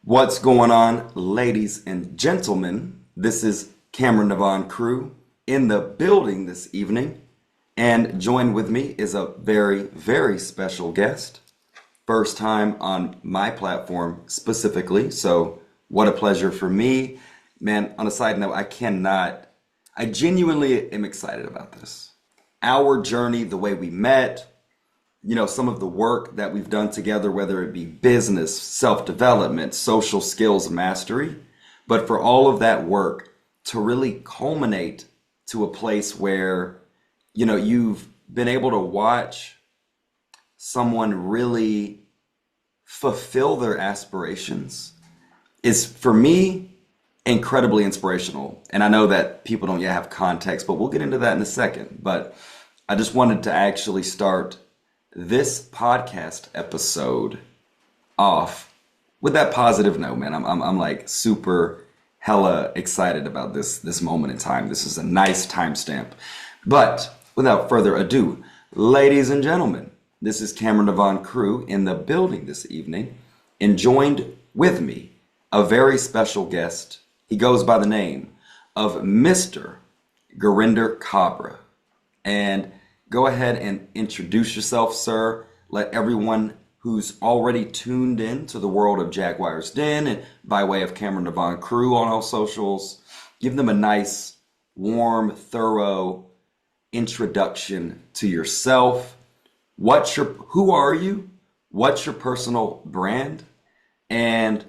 What's going on, ladies and gentlemen? This is Kameron Devon Crew in the building this evening, and joined with me is a very, very special guest. First time on my platform specifically, so what a pleasure for me. Man, on a side note, I genuinely am excited about this. Our journey, the way we met, some of the work that we've done together, whether it be business, self-development, social skills mastery, but for all of that work to really culminate to a place where, you've been able to watch someone really fulfill their aspirations is for me incredibly inspirational. And I know that people don't yet have context, but we'll get into that in a second. But I just wanted to actually start this podcast episode off with that positive note, man. I'm like super hella excited about this moment in time. This is a nice timestamp. But without further ado, ladies and gentlemen, this is Kameron Devon Crew in the building this evening, and joined with me a very special guest. He goes by the name of Mr. Gurinder Kabra. And go ahead and introduce yourself, sir. Let everyone who's already tuned in to the world of Jaguar's Den and by way of Kameron Devon Crew on all socials, give them a nice, warm, thorough introduction to yourself. Who are you? What's your personal brand? And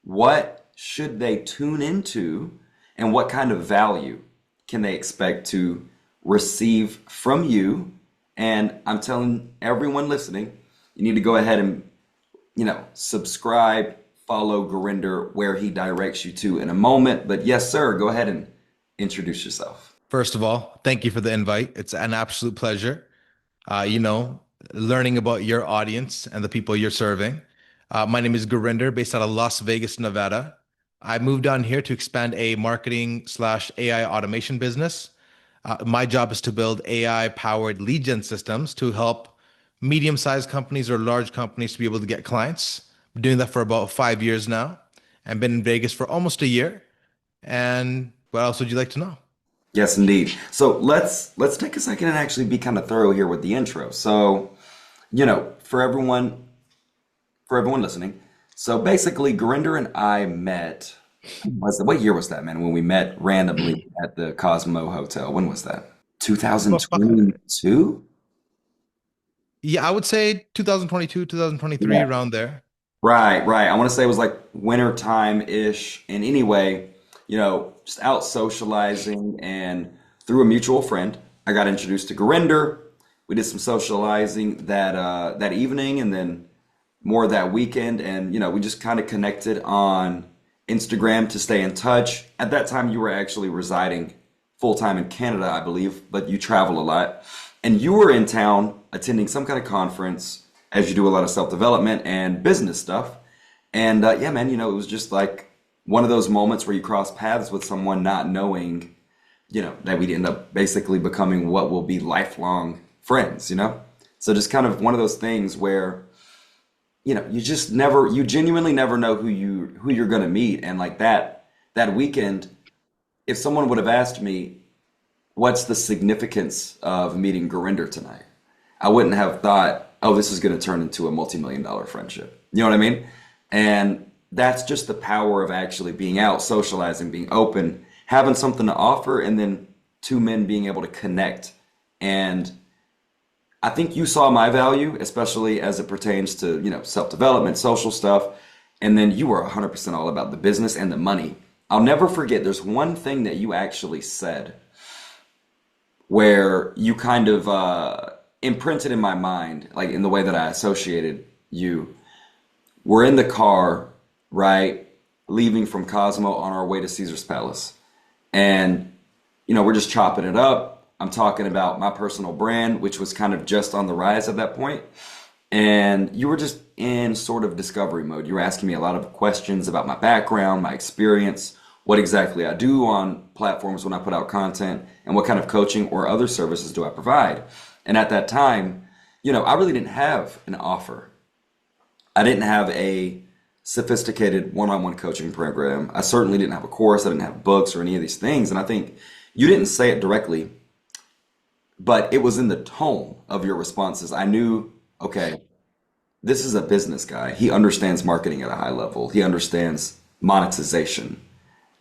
what should they tune into? And what kind of value can they expect to receive from you? And I'm telling everyone listening, you need to go ahead and, subscribe, follow Gurinder where he directs you to in a moment. But yes, sir, go ahead and introduce yourself. First of all, thank you for the invite. It's an absolute pleasure, learning about your audience and the people you're serving. My name is Gurinder, based out of Las Vegas, Nevada. I moved down here to expand a marketing/AI automation business. My job is to build AI-powered lead gen systems to help medium-sized companies or large companies to be able to get clients. Been doing that for about 5 years now, and been in Vegas for almost a year. And what else would you like to know? Yes, indeed. So let's take a second and actually be kind of thorough here with the intro. So, for everyone listening, so basically Gurinder and I met. What year was that, man? When we met randomly at the Cosmo Hotel. When was that? Well, 2022? yeah, I would say 2022, 2023, Yeah. around there. Right, right. I want to say it was like winter time-ish. And anyway, just out socializing, and through a mutual friend, I got introduced to Gurinder. We did some socializing that evening, and then more that weekend, and we just kind of connected on Instagram to stay in touch. At that time, you were actually residing full time in Canada, I believe, but you travel a lot. And you were in town attending some kind of conference, as you do a lot of self development and business stuff. And yeah, man, it was just like one of those moments where you cross paths with someone not knowing, that we'd end up basically becoming what will be lifelong friends. So just kind of one of those things where you genuinely never know who you're gonna meet. And like that weekend, if someone would have asked me, what's the significance of meeting Gurinder tonight? I wouldn't have thought, oh, this is gonna turn into a multi-million-dollar friendship. You know what I mean? And that's just the power of actually being out, socializing, being open, having something to offer, and then two men being able to connect. And I think you saw my value, especially as it pertains to, self-development, social stuff. And then you were 100% all about the business and the money. I'll never forget, there's one thing that you actually said where you kind of imprinted in my mind, like in the way that I associated you. We're in the car, right, leaving from Cosmo on our way to Caesar's Palace. And, we're just chopping it up. I'm talking about my personal brand, which was kind of just on the rise at that point. And you were just in sort of discovery mode. You were asking me a lot of questions about my background, my experience, what exactly I do on platforms when I put out content, and what kind of coaching or other services do I provide. And at that time, I really didn't have an offer. I didn't have a sophisticated one-on-one coaching program. I certainly didn't have a course. I didn't have books or any of these things. And I think you didn't say it directly, but it was in the tone of your responses. I knew, okay, this is a business guy. He understands marketing at a high level. He understands monetization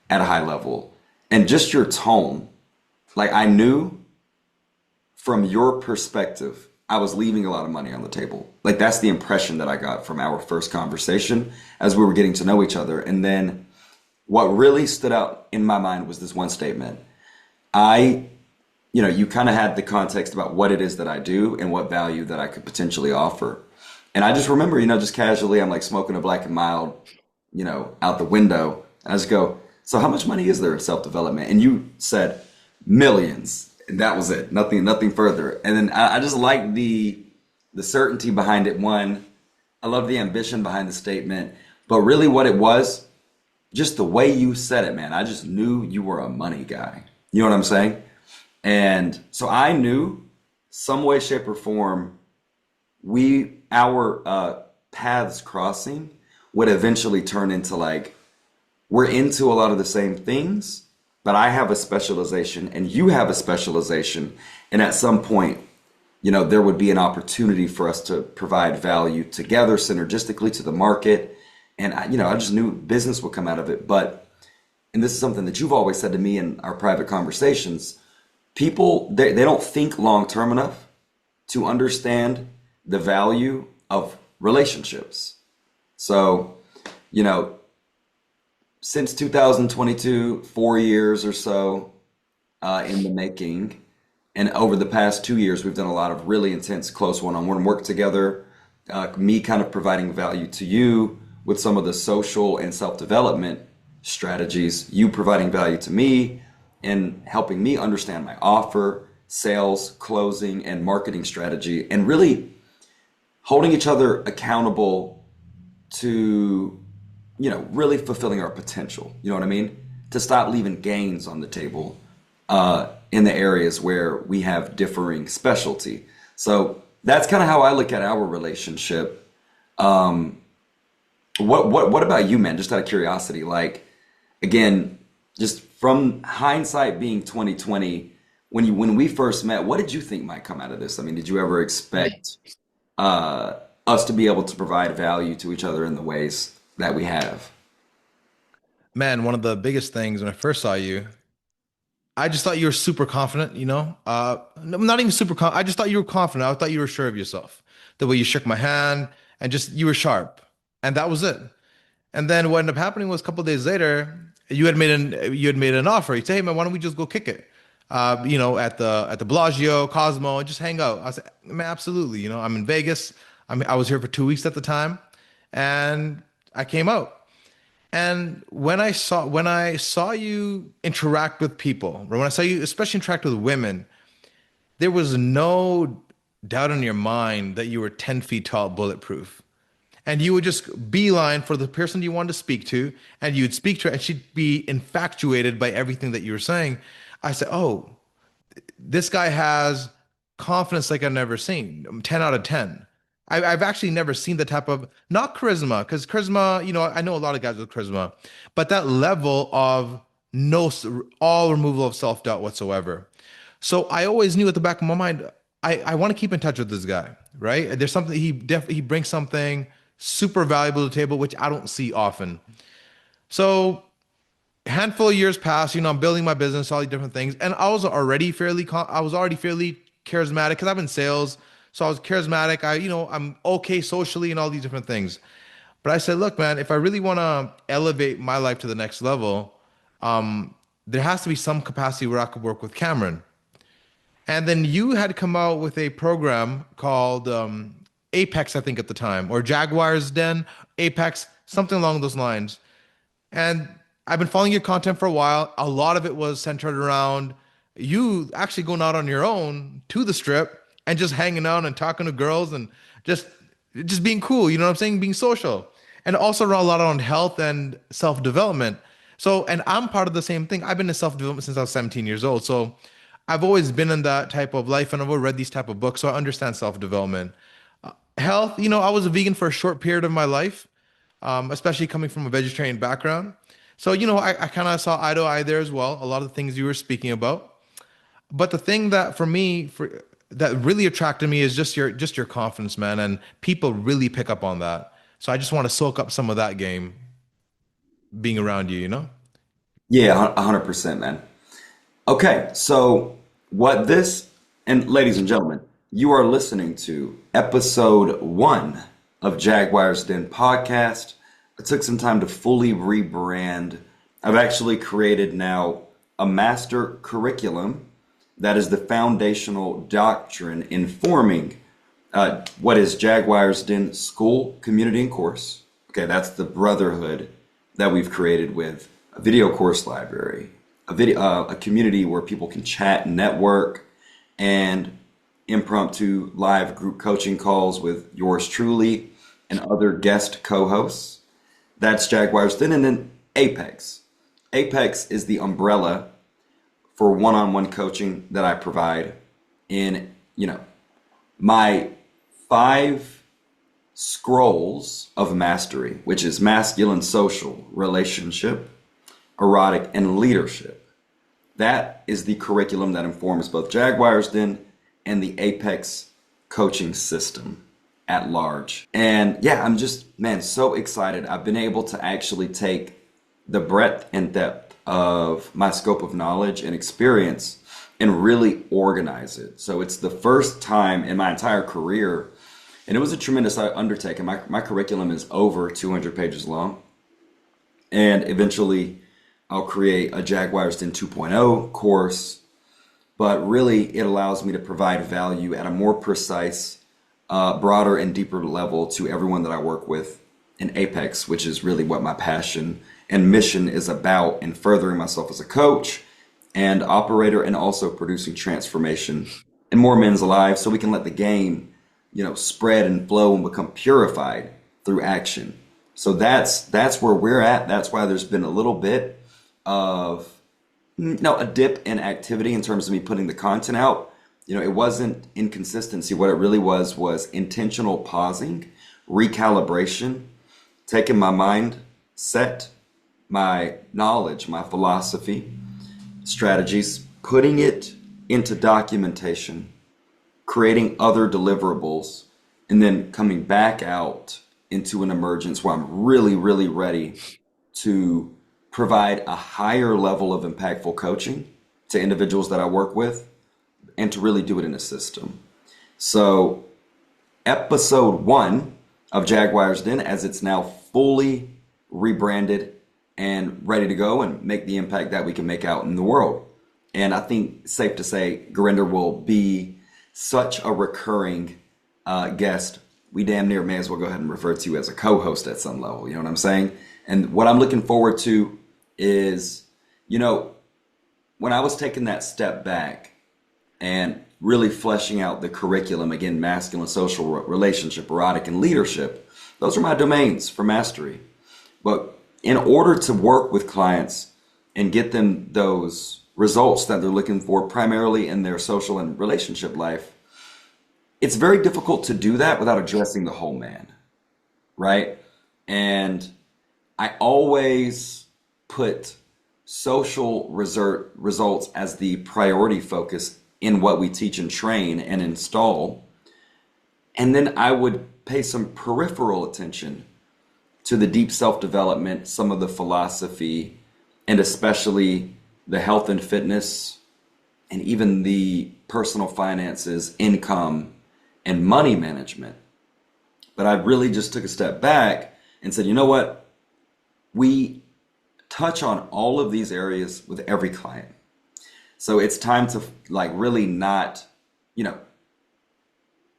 at a high level. And just your tone, like I knew from your perspective, I was leaving a lot of money on the table. Like that's the impression that I got from our first conversation as we were getting to know each other. And then what really stood out in my mind was this one statement. I, you kind of had the context about what it is that I do and what value that I could potentially offer. And I just remember, just casually, I'm like smoking a black and mild, out the window. And I just go, so how much money is there in self-development? And you said millions. And that was it. Nothing further. And then I just like the certainty behind it. One, I love the ambition behind the statement. But really what it was, just the way you said it, man, I just knew you were a money guy. You know what I'm saying? And so I knew some way, shape, or form, our paths crossing would eventually turn into like, we're into a lot of the same things, but I have a specialization and you have a specialization. And at some point, there would be an opportunity for us to provide value together synergistically to the market. And I just knew business would come out of it. But, and this is something that you've always said to me in our private conversations, people, they don't think long term enough to understand the value of relationships. So, since 2022, 4 years or so in the making, and over the past 2 years, we've done a lot of really intense, close one-on-one work together. Me kind of providing value to you with some of the social and self-development strategies, you providing value to me and helping me understand my offer, sales, closing, and marketing strategy, and really holding each other accountable to, really fulfilling our potential. You know what I mean? To stop leaving gains on the table in the areas where we have differing specialty. So that's kind of how I look at our relationship. What about you, man? Just out of curiosity, like again, just from hindsight being 2020, when we first met, what did you think might come out of this? I mean, did you ever expect us to be able to provide value to each other in the ways that we have? Man, one of the biggest things when I first saw you, I just thought you were super confident, not even super I just thought you were confident. I thought you were sure of yourself. The way you shook my hand and just you were sharp. And that was it. And then what ended up happening was a couple of days later, you had made an offer. You say, hey man, why don't we just go kick it? At the Bellagio, Cosmo, and just hang out. I said, man, absolutely. I'm in Vegas. I was here for 2 weeks at the time, and I came out. And when I saw you interact with people, or when I saw you especially interact with women, there was no doubt in your mind that you were 10 feet tall, bulletproof. And you would just beeline for the person you wanted to speak to, and you'd speak to her, and she'd be infatuated by everything that you were saying. I said, "Oh, this guy has confidence like I've never seen. 10 out of 10." I've actually never seen the type of, not charisma, because charisma, I know a lot of guys with charisma, but that level of no, all removal of self-doubt whatsoever. So I always knew at the back of my mind, I want to keep in touch with this guy, right? There's something, he brings something super valuable to the table, which I don't see often. So a handful of years passed, I'm building my business, all these different things. And I was already fairly charismatic because I'm in sales. So I was charismatic. I'm okay socially and all these different things. But I said, look, man, if I really want to elevate my life to the next level, there has to be some capacity where I could work with Cameron. And then you had come out with a program called Apex, I think at the time, or Jaguar's Den, Apex, something along those lines. And I've been following your content for a while. A lot of it was centered around you actually going out on your own to the strip and just hanging out and talking to girls and just just being cool, you know what I'm saying? Being social. And also around a lot on health and self-development. So, and I'm part of the same thing. I've been in self-development since I was 17 years old. So I've always been in that type of life and I've always read these type of books. So I understand self-development. Health, I was a vegan for a short period of my life. especially coming from a vegetarian background. So, I kind of saw eye to eye there as well, a lot of the things you were speaking about. But the thing that for me, that really attracted me is just your confidence, man, and people really pick up on that. So I just want to soak up some of that game being around you. Yeah, 100%, man. Okay, so what this, and ladies and gentlemen, you are listening to episode one of Jaguars Den podcast. I took some time to fully rebrand. I've actually created now a master curriculum that is the foundational doctrine informing what is Jaguars Den School, Community, and Course. Okay, that's the brotherhood that we've created with a video course library, a community where people can chat, network, and impromptu live group coaching calls with yours truly and other guest co-hosts. That's Jaguars Den, and then Apex. Apex is the umbrella for one-on-one coaching that I provide in, my 5 scrolls of mastery, which is masculine, social, relationship, erotic, and leadership. That is the curriculum that informs both Jaguars Den and the Apex coaching system at large. And yeah, I'm just, man, so excited. I've been able to actually take the breadth and depth of my scope of knowledge and experience and really organize it. So it's the first time in my entire career, and it was a tremendous undertaking. My curriculum is over 200 pages long, and eventually I'll create a Jaguars Den 2.0 course, but really it allows me to provide value at a more precise, broader and deeper level to everyone that I work with in Apex, which is really what my passion and mission is about, in furthering myself as a coach and operator, and also producing transformation in more men's lives so we can let the game, spread and flow and become purified through action. So that's where we're at. That's why there's been a little bit of a dip in activity in terms of me putting the content out. It wasn't inconsistency. What it really was intentional pausing, recalibration, taking my mind set, my knowledge, my philosophy, strategies, putting it into documentation, creating other deliverables, and then coming back out into an emergence where I'm really, really ready to provide a higher level of impactful coaching to individuals that I work with, and to really do it in a system. So episode one of Jaguars Den, as it's now fully rebranded and ready to go and make the impact that we can make out in the world. And I think safe to say Gurinder will be such a recurring guest. We damn near may as well go ahead and refer to you as a co-host at some level. You know what I'm saying? And what I'm looking forward to is, when I was taking that step back and really fleshing out the curriculum, again, masculine, social, relationship, erotic, and leadership, those are my domains for mastery. But in order to work with clients and get them those results that they're looking for, primarily in their social and relationship life, it's very difficult to do that without addressing the whole man, right? And I always put social results as the priority focus in what we teach and train and install. And then I would pay some peripheral attention to the deep self-development, some of the philosophy, and especially the health and fitness, and even the personal finances, income, and money management. But I really just took a step back and said, you know what? We touch on all of these areas with every client. So it's time to really not,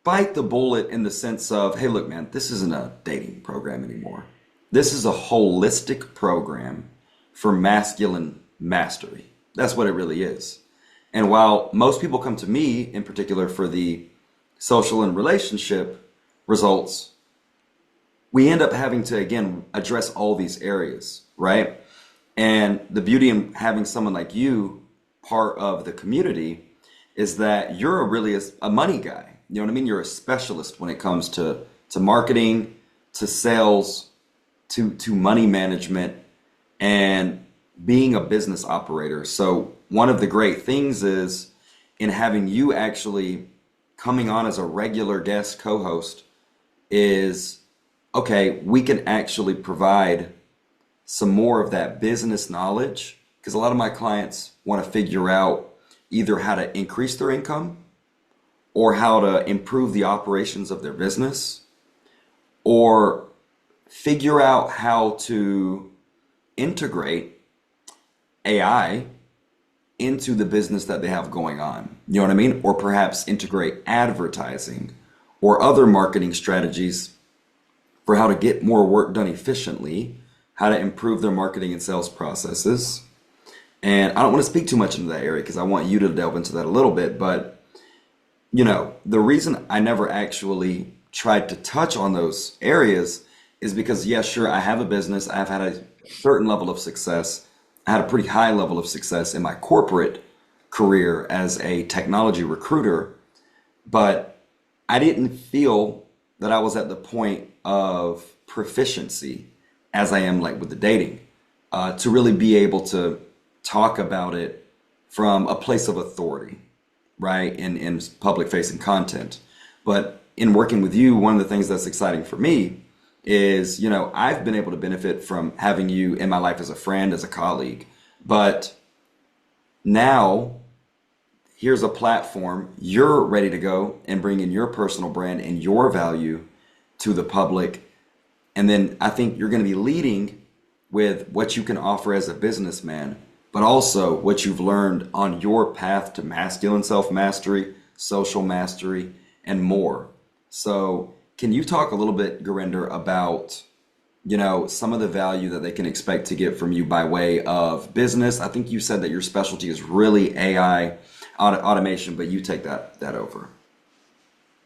bite the bullet in the sense of, hey, look, man, this isn't a dating program anymore. This is a holistic program for masculine mastery. That's what it really is. And while most people come to me in particular for the social and relationship results, we end up having to, again, address all these areas, right? And the beauty in having someone like you part of the community is that you're really a money guy. You know what I mean? You're a specialist when it comes to marketing, to sales, to money management and being a business operator. So one of the great things is in having you actually coming on as a regular guest co-host is okay, we can actually provide some more of that business knowledge because a lot of my clients want to figure out either how to increase their income or how to improve the operations of their business or figure out how to integrate AI into the business that they have going on. You know what I mean? Or perhaps integrate advertising or other marketing strategies for how to get more work done efficiently, how to improve their marketing and sales processes. And I don't want to speak too much into that area because I want you to delve into that a little bit. But, the reason I never actually tried to touch on those areas is because, yeah, sure, I have a business. I've had a certain level of success. I had a pretty high level of success in my corporate career as a technology recruiter, but I didn't feel that I was at the point of proficiency as I am like with the dating, to really be able to talk about it from a place of authority, right? In public facing content. But in working with you, one of the things that's exciting for me is, I've been able to benefit from having you in my life as a friend, as a colleague. But now here's a platform, you're ready to go and bring in your personal brand and your value to the public. And then I think you're going to be leading with what you can offer as a businessman, but also what you've learned on your path to masculine self-mastery, social mastery, and more. So can you talk a little bit, Gurinder, about, some of the value that they can expect to get from you by way of business? I think you said that your specialty is really AI automation, but you take that over.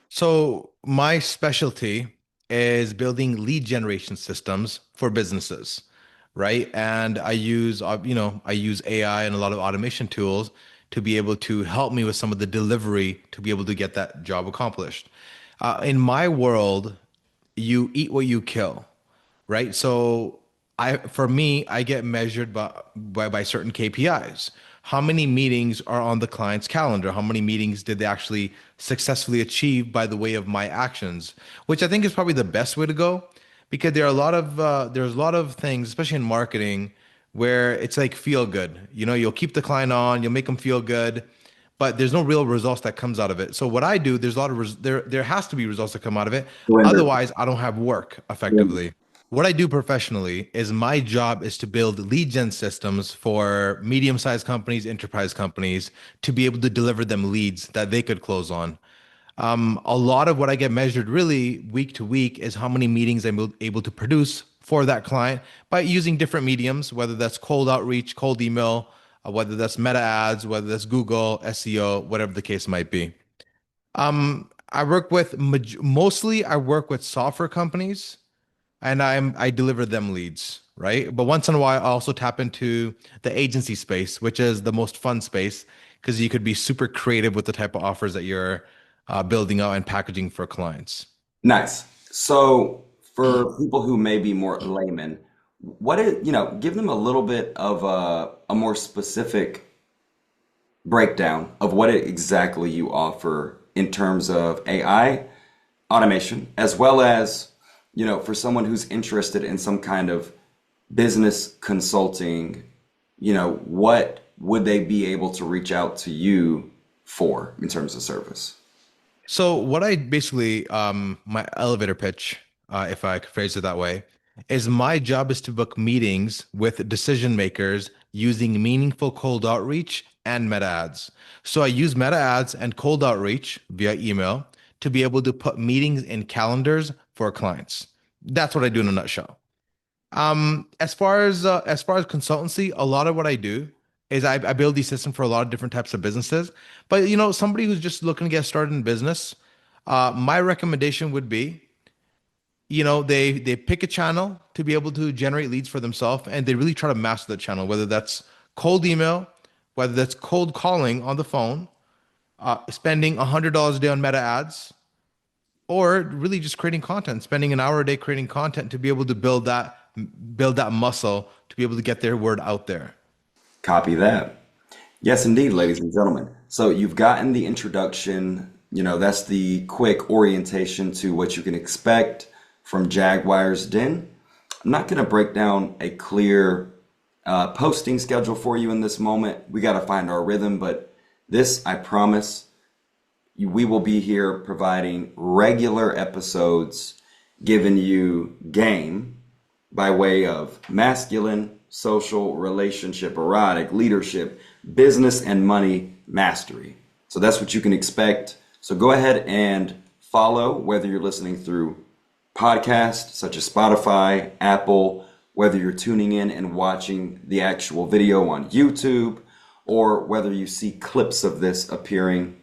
So my specialty is building lead generation systems for businesses, right? And I use AI and a lot of automation tools to be able to help me with some of the delivery to be able to get that job accomplished. In my world, you eat what you kill, right? So for me, I get measured by certain KPIs. How many meetings are on the client's calendar? How many meetings did they actually successfully achieve by the way of my actions? Which I think is probably the best way to go, because there are there's a lot of things, especially in marketing, where it's like feel good. You'll keep the client on, you'll make them feel good, but there's no real results that comes out of it. So what I do, there's a lot of there has to be results that come out of it. Gurinder, Otherwise, I don't have work effectively. What I do professionally is my job is to build lead gen systems for medium-sized companies, enterprise companies, to be able to deliver them leads that they could close on. A lot of what I get measured really week to week is how many meetings I'm able to produce for that client by using different mediums, whether that's cold outreach, cold email, whether that's meta ads, whether that's Google, SEO, whatever the case might be. Mostly I work with software companies and I deliver them leads, right? But once in a while, I also tap into the agency space, which is the most fun space because you could be super creative with the type of offers that you're building out and packaging for clients. nice. So for people who may be more layman, give them a little bit of a more specific breakdown of what exactly you offer in terms of AI automation, as well as, for someone who's interested in some kind of business consulting, what would they be able to reach out to you for in terms of service? So what I basically, my elevator pitch, if I could phrase it that way, is my job is to book meetings with decision makers using meaningful cold outreach and meta ads. So I use meta ads and cold outreach via email to be able to put meetings in calendars for clients. That's what I do in a nutshell. As far as consultancy, a lot of what I do is I build these systems for a lot of different types of businesses. But somebody who's just looking to get started in business, my recommendation would be, they pick a channel to be able to generate leads for themselves, and they really try to master the channel, whether that's cold email, whether that's cold calling on the phone, spending $100 a day on meta ads, or really just creating content, spending an hour a day creating content to be able to build that build that muscle to be able to get their word out there. Copy that. Yes, indeed, ladies and gentlemen. So you've gotten the introduction, that's the quick orientation to what you can expect from Jaguar's Den. I'm not going to break down a clear posting schedule for you in this moment. We got to find our rhythm, but this, I promise, we will be here providing regular episodes, giving you game by way of masculine, social, relationship, erotic, leadership, business, and money mastery. So that's what you can expect. So go ahead and follow, whether you're listening through podcasts such as Spotify, Apple, whether you're tuning in and watching the actual video on YouTube, or whether you see clips of this appearing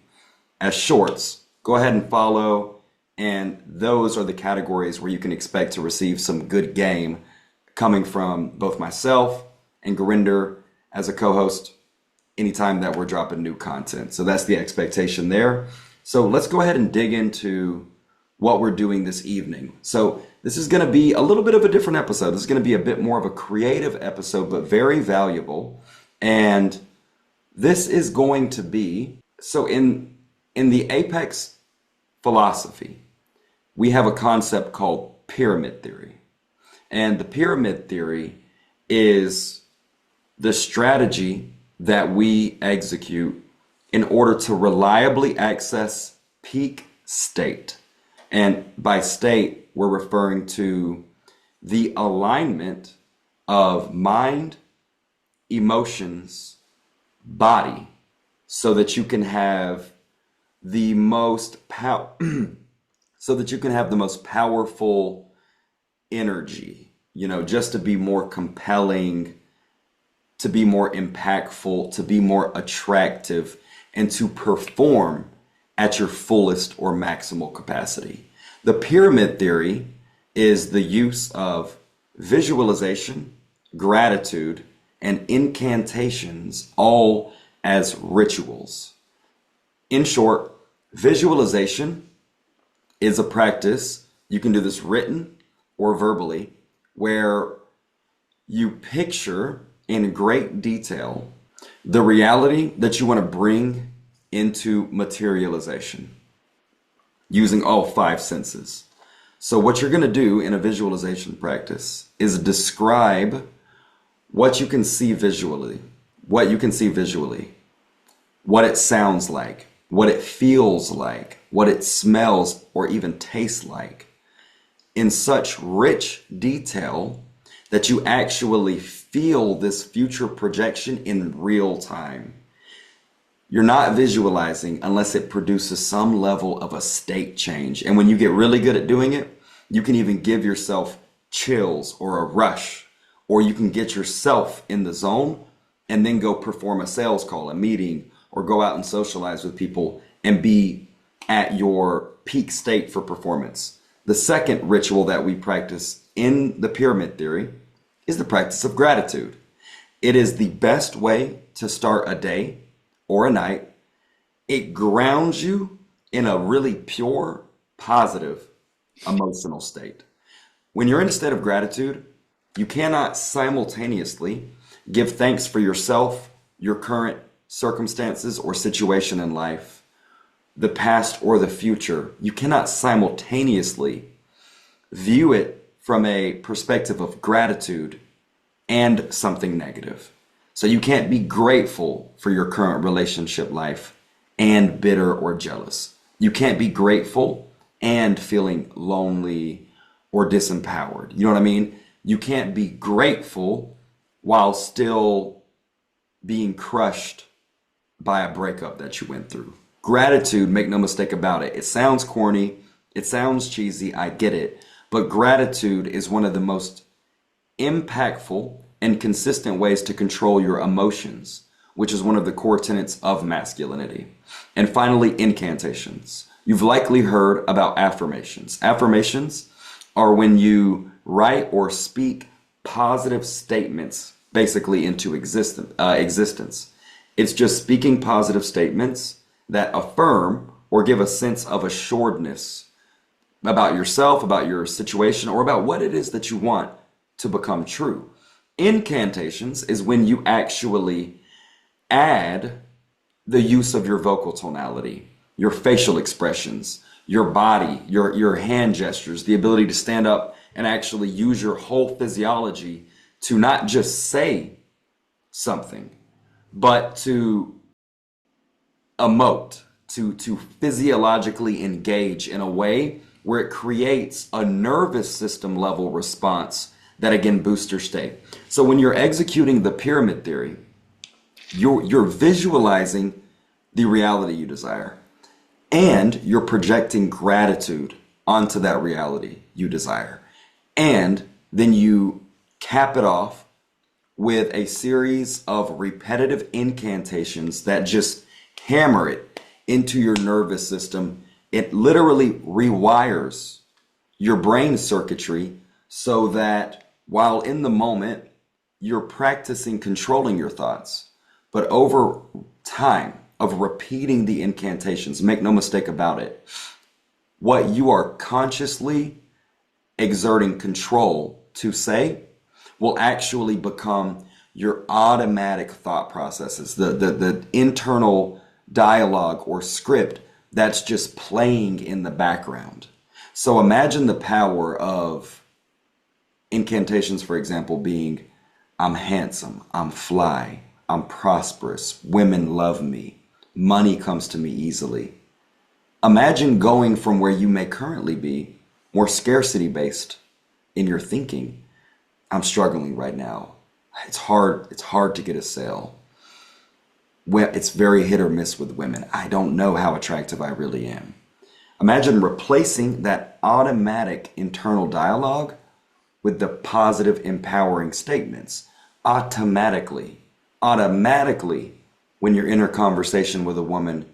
as shorts. Go ahead and follow, and those are the categories where you can expect to receive some good game coming from both myself and Gurinder as a co-host anytime that we're dropping new content. So that's the expectation there. So let's go ahead and dig into what we're doing this evening. So this is going to be a little bit of a different episode. This is going to be a bit more of a creative episode, but very valuable. And this is going to be, so in the Apex philosophy, we have a concept called pyramid theory. And the pyramid theory is the strategy that we execute in order to reliably access peak state. And by state, we're referring to the alignment of mind, emotions, body, so that you can have the most powerful energy, just to be more compelling, to be more impactful, to be more attractive, and to perform at your fullest or maximal capacity. The pyramid theory is the use of visualization, gratitude, and incantations, all as rituals. In short, visualization is a practice. You can do this written or verbally, where you picture in great detail the reality that you want to bring into materialization using all five senses. So what you're going to do in a visualization practice is describe what you can see visually, what it sounds like, what it feels like, what it smells or even tastes like, in such rich detail that you actually feel this future projection in real time. You're not visualizing unless it produces some level of a state change. And when you get really good at doing it, you can even give yourself chills or a rush, or you can get yourself in the zone and then go perform a sales call, a meeting, or go out and socialize with people and be at your peak state for performance. The second ritual that we practice in the pyramid theory is the practice of gratitude. It is the best way to start a day or a night. It grounds you in a really pure, positive emotional state. When you're in a state of gratitude, you cannot simultaneously give thanks for yourself, your current circumstances or situation in life, the past or the future. You cannot simultaneously view it from a perspective of gratitude and something negative. So you can't be grateful for your current relationship life and bitter or jealous. You can't be grateful and feeling lonely or disempowered. You know what I mean? You can't be grateful while still being crushed by a breakup that you went through. Gratitude, make no mistake about it. It sounds corny. It sounds cheesy. I get it. But gratitude is one of the most impactful and consistent ways to control your emotions, which is one of the core tenets of masculinity. And finally, incantations. You've likely heard about affirmations. Affirmations are when you write or speak positive statements basically into existence. It's just speaking positive statements that affirm or give a sense of assuredness about yourself, about your situation, or about what it is that you want to become true. Incantations is when you actually add the use of your vocal tonality, your facial expressions, your body, your hand gestures, the ability to stand up and actually use your whole physiology to not just say something, but to emote, to physiologically engage in a way where it creates a nervous system level response that again boosts your state. So when you're executing the pyramid theory, you're visualizing the reality you desire, and you're projecting gratitude onto that reality you desire. And then you cap it off with a series of repetitive incantations that just hammer it into your nervous system. It literally rewires your brain circuitry so that while in the moment you're practicing controlling your thoughts, but over time of repeating the incantations, make no mistake about it, what you are consciously exerting control to say will actually become your automatic thought processes, the internal dialogue or script that's just playing in the background. So imagine the power of incantations, for example, being, I'm handsome, I'm fly, I'm prosperous, women love me, money comes to me easily. Imagine going from where you may currently be, more scarcity based in your thinking. I'm struggling right now. It's hard to get a sale. Well, it's very hit or miss with women. I don't know how attractive I really am. Imagine replacing that automatic internal dialogue with the positive, empowering statements. Automatically, when you're in a conversation with a woman,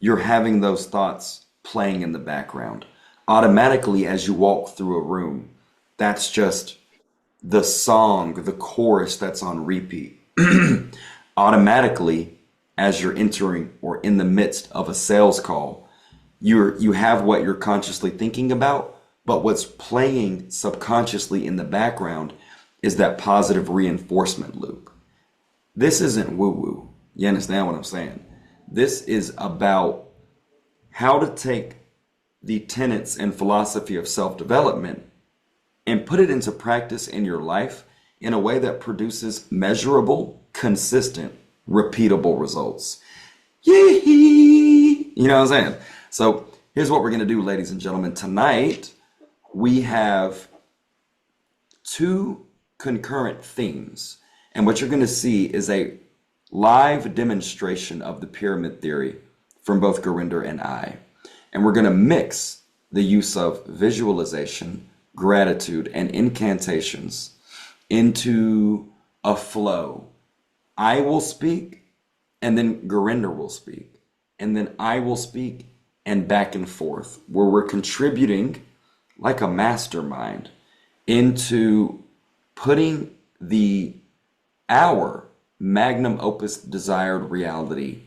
you're having those thoughts playing in the background. Automatically, as you walk through a room, that's just the song, the chorus that's on repeat. Automatically, as you're entering or in the midst of a sales call, you have what you're consciously thinking about, but what's playing subconsciously in the background is that positive reinforcement loop. This isn't woo-woo. You understand what I'm saying? This is about how to take the tenets and philosophy of self-development and put it into practice in your life in a way that produces measurable, consistent, repeatable results. Yee! You know what I'm saying? So here's what we're going to do, ladies and gentlemen. Tonight, we have two concurrent themes. And what you're going to see is a live demonstration of the pyramid theory from both Gurinder and I. And we're going to mix the use of visualization, gratitude, and incantations into a flow. I will speak, and then Gurinder will speak, and then I will speak, and back and forth, where we're contributing like a mastermind into putting our Magnum Opus desired reality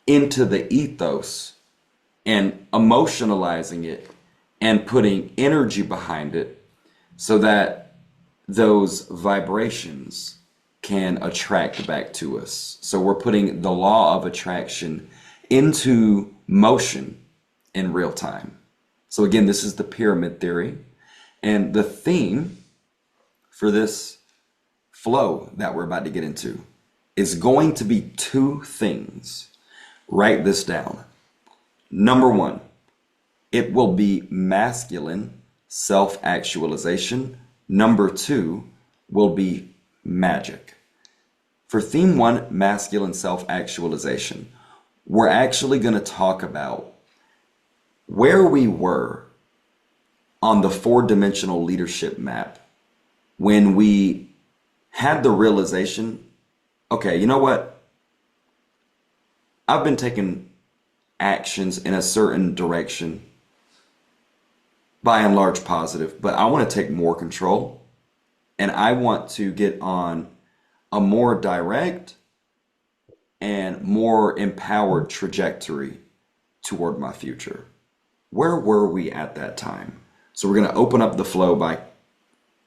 into the ethos and emotionalizing it and putting energy behind it so that those vibrations can attract back to us. So we're putting the law of attraction into motion in real time. So again, this is the pyramid theory, and the theme for this flow that we're about to get into is going to be two things. Write this down. Number one, it will be masculine self-actualization. Number two will be magic. For theme one, masculine self-actualization, we're actually going to talk about where we were on the four-dimensional leadership map when we had the realization, okay, you know what? I've been taking actions in a certain direction, by and large positive, but I want to take more control, and I want to get on a more direct and more empowered trajectory toward my future. Where were we at that time? So we're going to open up the flow by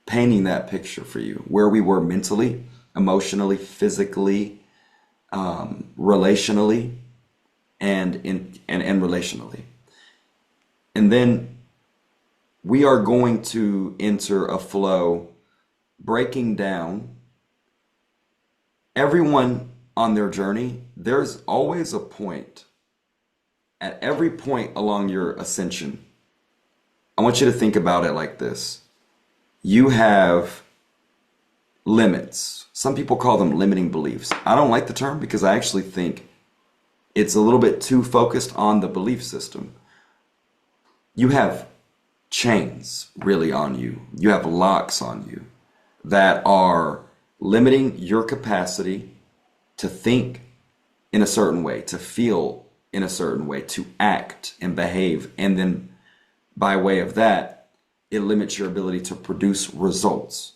painting that picture for you, where we were mentally, emotionally, physically, relationally, and relationally. And then we are going to enter a flow breaking down everyone on their journey. There's always a point at every point along your ascension. I want you to think about it like this. You have limits. Some people call them limiting beliefs. I don't like the term because I actually think it's a little bit too focused on the belief system. You have chains really on you. You have locks on you that are limiting your capacity to think in a certain way, to feel in a certain way, to act and behave. And then by way of that, it limits your ability to produce results.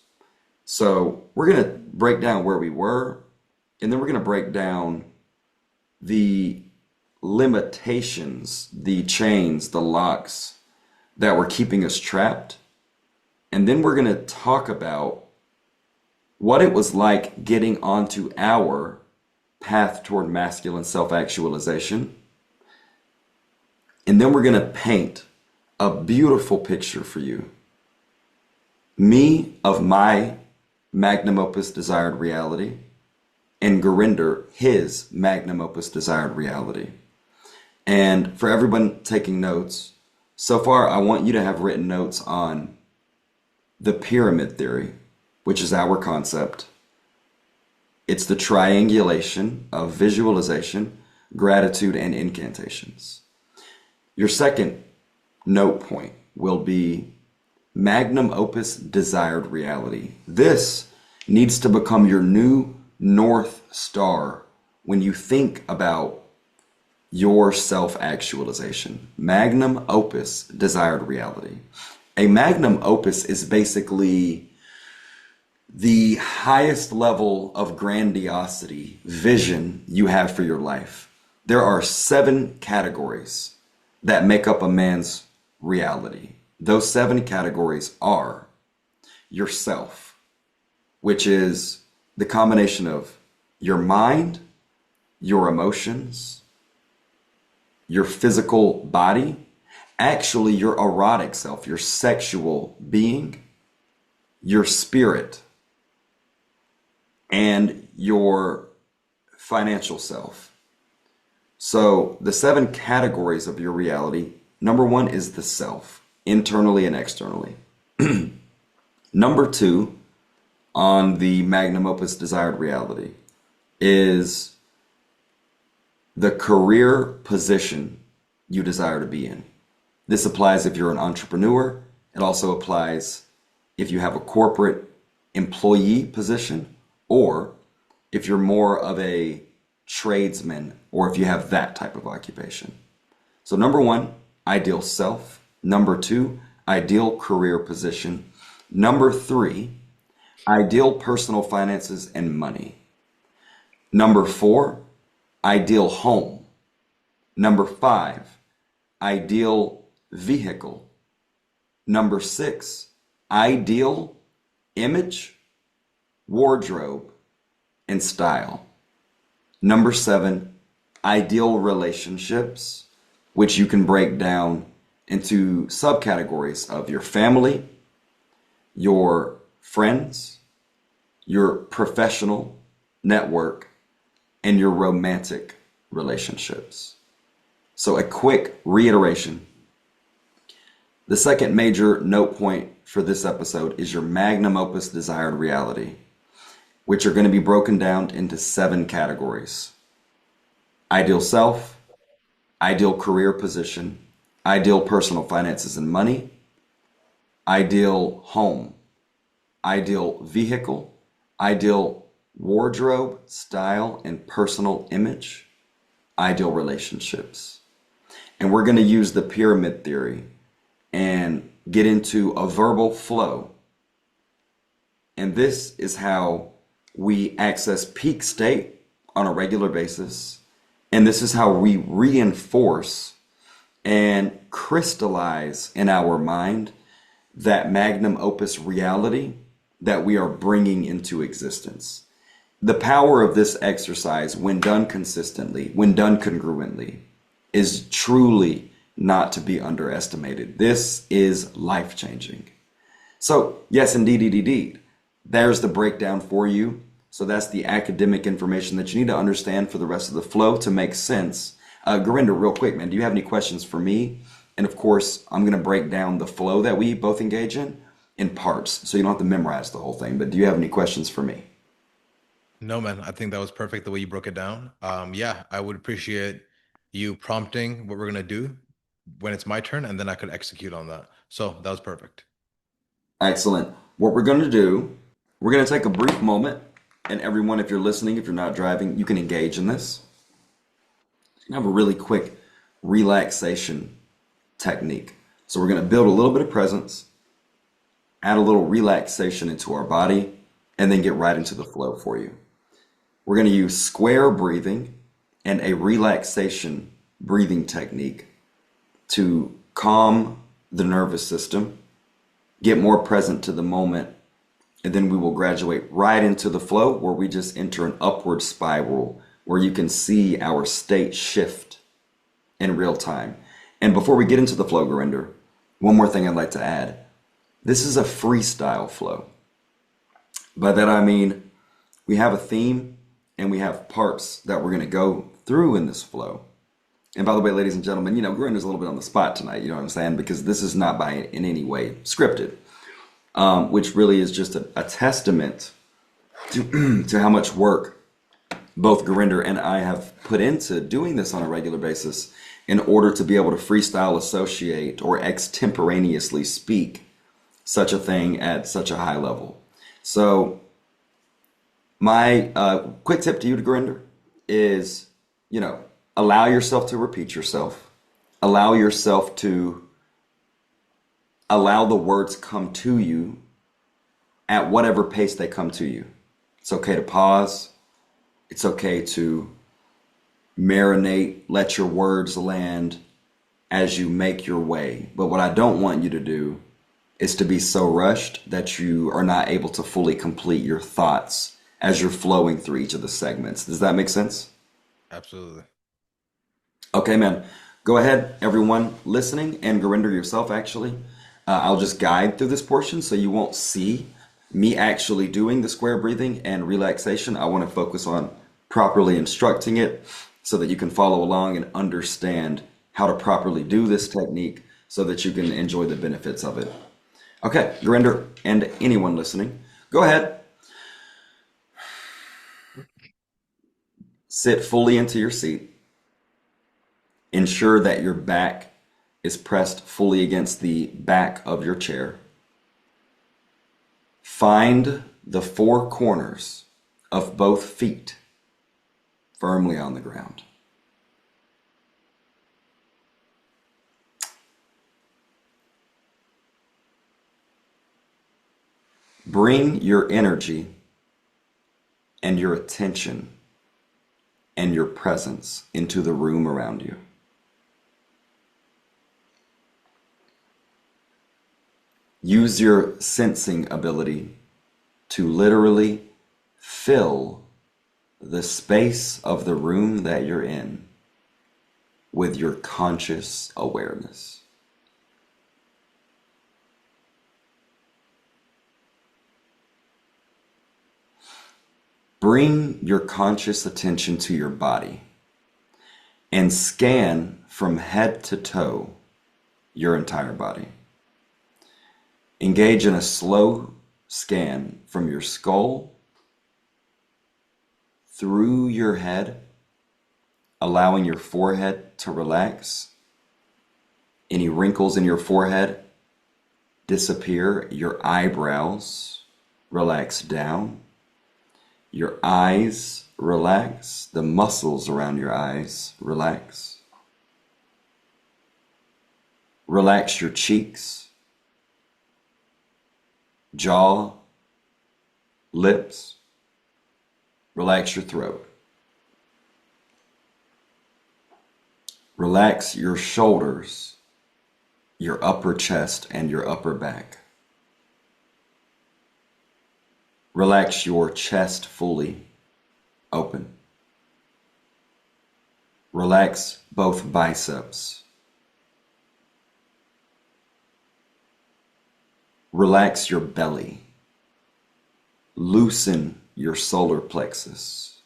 So we're going to break down where we were, and then we're going to break down the limitations, the chains, the locks that were keeping us trapped. And then we're going to talk about what it was like getting onto our path toward masculine self-actualization. And then we're going to paint a beautiful picture for you. Me of my magnum opus desired reality, and Gurinder his magnum opus desired reality. And for everyone taking notes, so far I want you to have written notes on the pyramid theory, which is our concept. It's the triangulation of visualization, gratitude, and incantations. Your second note point will be magnum opus desired reality. This needs to become your new North Star when you think about your self-actualization. Magnum opus desired reality. A magnum opus is basically the highest level of grandiosity, vision you have for your life. There are 7 categories that make up a man's reality. Those 7 categories are yourself, which is the combination of your mind, your emotions, your physical body, actually your erotic self, your sexual being, your spirit, and your financial self. So the 7 categories of your reality, number 1 is the self, internally and externally. Number 2 on the magnum opus desired reality is the career position you desire to be in. This applies if you're an entrepreneur. It also applies if you have a corporate employee position, or if you're more of a tradesman, or if you have that type of occupation. So number 1, ideal self. Number 2, ideal career position. Number 3, ideal personal finances and money. Number 4, ideal home. Number 5, ideal vehicle. Number 6, ideal image, wardrobe, and style. Number 7, ideal relationships, which you can break down into subcategories of your family, your friends, your professional network, and your romantic relationships. So a quick reiteration. The second major note point for this episode is your magnum opus desired reality, which are going to be broken down into 7 categories. Ideal self, ideal career position, ideal personal finances and money, ideal home, ideal vehicle, ideal wardrobe, style, and personal image, ideal relationships. And we're going to use the pyramid theory and get into a verbal flow. And this is how we access peak state on a regular basis. And this is how we reinforce and crystallize in our mind that Magnum Opus reality that we are bringing into existence. The power of this exercise, when done consistently, when done congruently, is truly not to be underestimated. This is life changing. So, yes, indeed, indeed. There's the breakdown for you. So, that's the academic information that you need to understand for the rest of the flow to make sense. Gurinder, real quick, man, do you have any questions for me? And of course, I'm going to break down the flow that we both engage in parts. So, you don't have to memorize the whole thing. But do you have any questions for me? No, man, I think that was perfect the way you broke it down. Yeah, I would appreciate you prompting what we're gonna do when it's my turn, and then I could execute on that. So that was perfect. Excellent. What we're going to do, we're going to take a brief moment. And everyone, if you're listening, if you're not driving, you can engage in this. Have a really quick relaxation technique. So we're going to build a little bit of presence, add a little relaxation into our body, and then get right into the flow for you. We're going to use square breathing and a relaxation breathing technique to calm the nervous system, get more present to the moment, and then we will graduate right into the flow where we just enter an upward spiral where you can see our state shift in real time. And before we get into the flow, Gurinder, one more thing I'd like to add. This is a freestyle flow. By that I mean we have a theme and we have parts that we're going to go through in this flow. And by the way, ladies and gentlemen, Gurinder's a little bit on the spot tonight, you know what I'm saying? Because this is not in any way scripted, which really is just a testament to how much work both Gurinder and I have put into doing this on a regular basis in order to be able to freestyle associate or extemporaneously speak such a thing at such a high level. So my quick tip to you, Gurinder, is, allow yourself to repeat yourself. Allow yourself to allow the words come to you at whatever pace they come to you. It's okay to pause. It's okay to marinate, let your words land as you make your way. But what I don't want you to do is to be so rushed that you are not able to fully complete your thoughts as you're flowing through each of the segments. Does that make sense? Absolutely. Okay, man. Go ahead, everyone listening, and Gurinder yourself, actually. I'll just guide through this portion so you won't see me actually doing the square breathing and relaxation. I want to focus on properly instructing it so that you can follow along and understand how to properly do this technique so that you can enjoy the benefits of it. Okay, Gurinder and anyone listening, go ahead. Sit fully into your seat. Ensure that your back is pressed fully against the back of your chair. Find the four corners of both feet firmly on the ground. Bring your energy and your attention and your presence into the room around you. Use your sensing ability to literally fill the space of the room that you're in with your conscious awareness. Bring your conscious attention to your body and scan from head to toe your entire body. Engage in a slow scan from your skull through your head, allowing your forehead to relax. Any wrinkles in your forehead disappear. Your eyebrows relax down. Your eyes relax. The muscles around your eyes relax. Relax your cheeks, jaw, lips. Relax your throat. Relax your shoulders, your upper chest, and your upper back. Relax your chest fully open. Relax both biceps. Relax your belly. Loosen your solar plexus.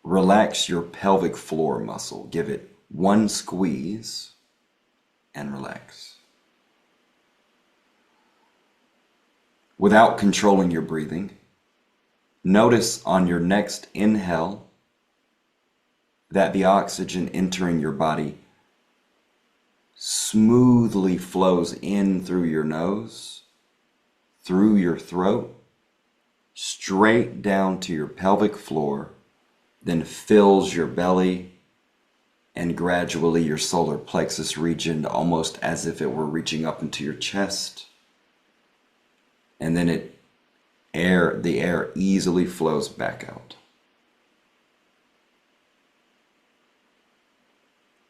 Relax your pelvic floor muscle. Give it one squeeze and relax. Without controlling your breathing, notice on your next inhale that the oxygen entering your body smoothly flows in through your nose, through your throat, straight down to your pelvic floor, then fills your belly and gradually your solar plexus region, almost as if it were reaching up into your chest. And then the air easily flows back out.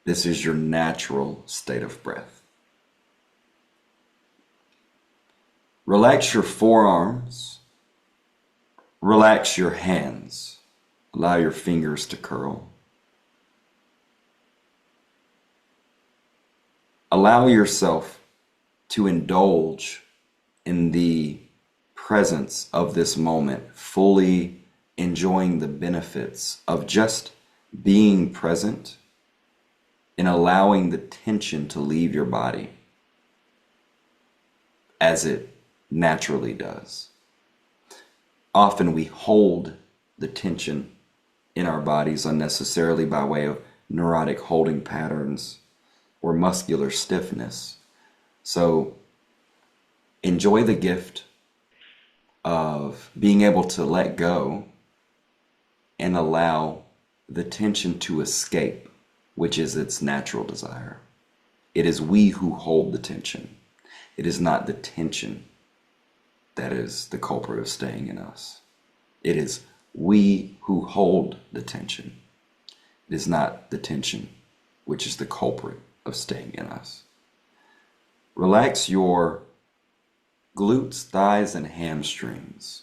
This is your natural state of breath. Relax your forearms. Relax your hands. Allow your fingers to curl. Allow yourself to indulge in the presence of this moment, fully enjoying the benefits of just being present and allowing the tension to leave your body as it naturally does. Often we hold the tension in our bodies unnecessarily by way of neurotic holding patterns or muscular stiffness. So enjoy the gift of being able to let go and allow the tension to escape, which is its natural desire. It is we who hold the tension. It is not the tension that is the culprit of staying in us. It is we who hold the tension. It is not the tension which is the culprit of staying in us. Relax your glutes, thighs, and hamstrings.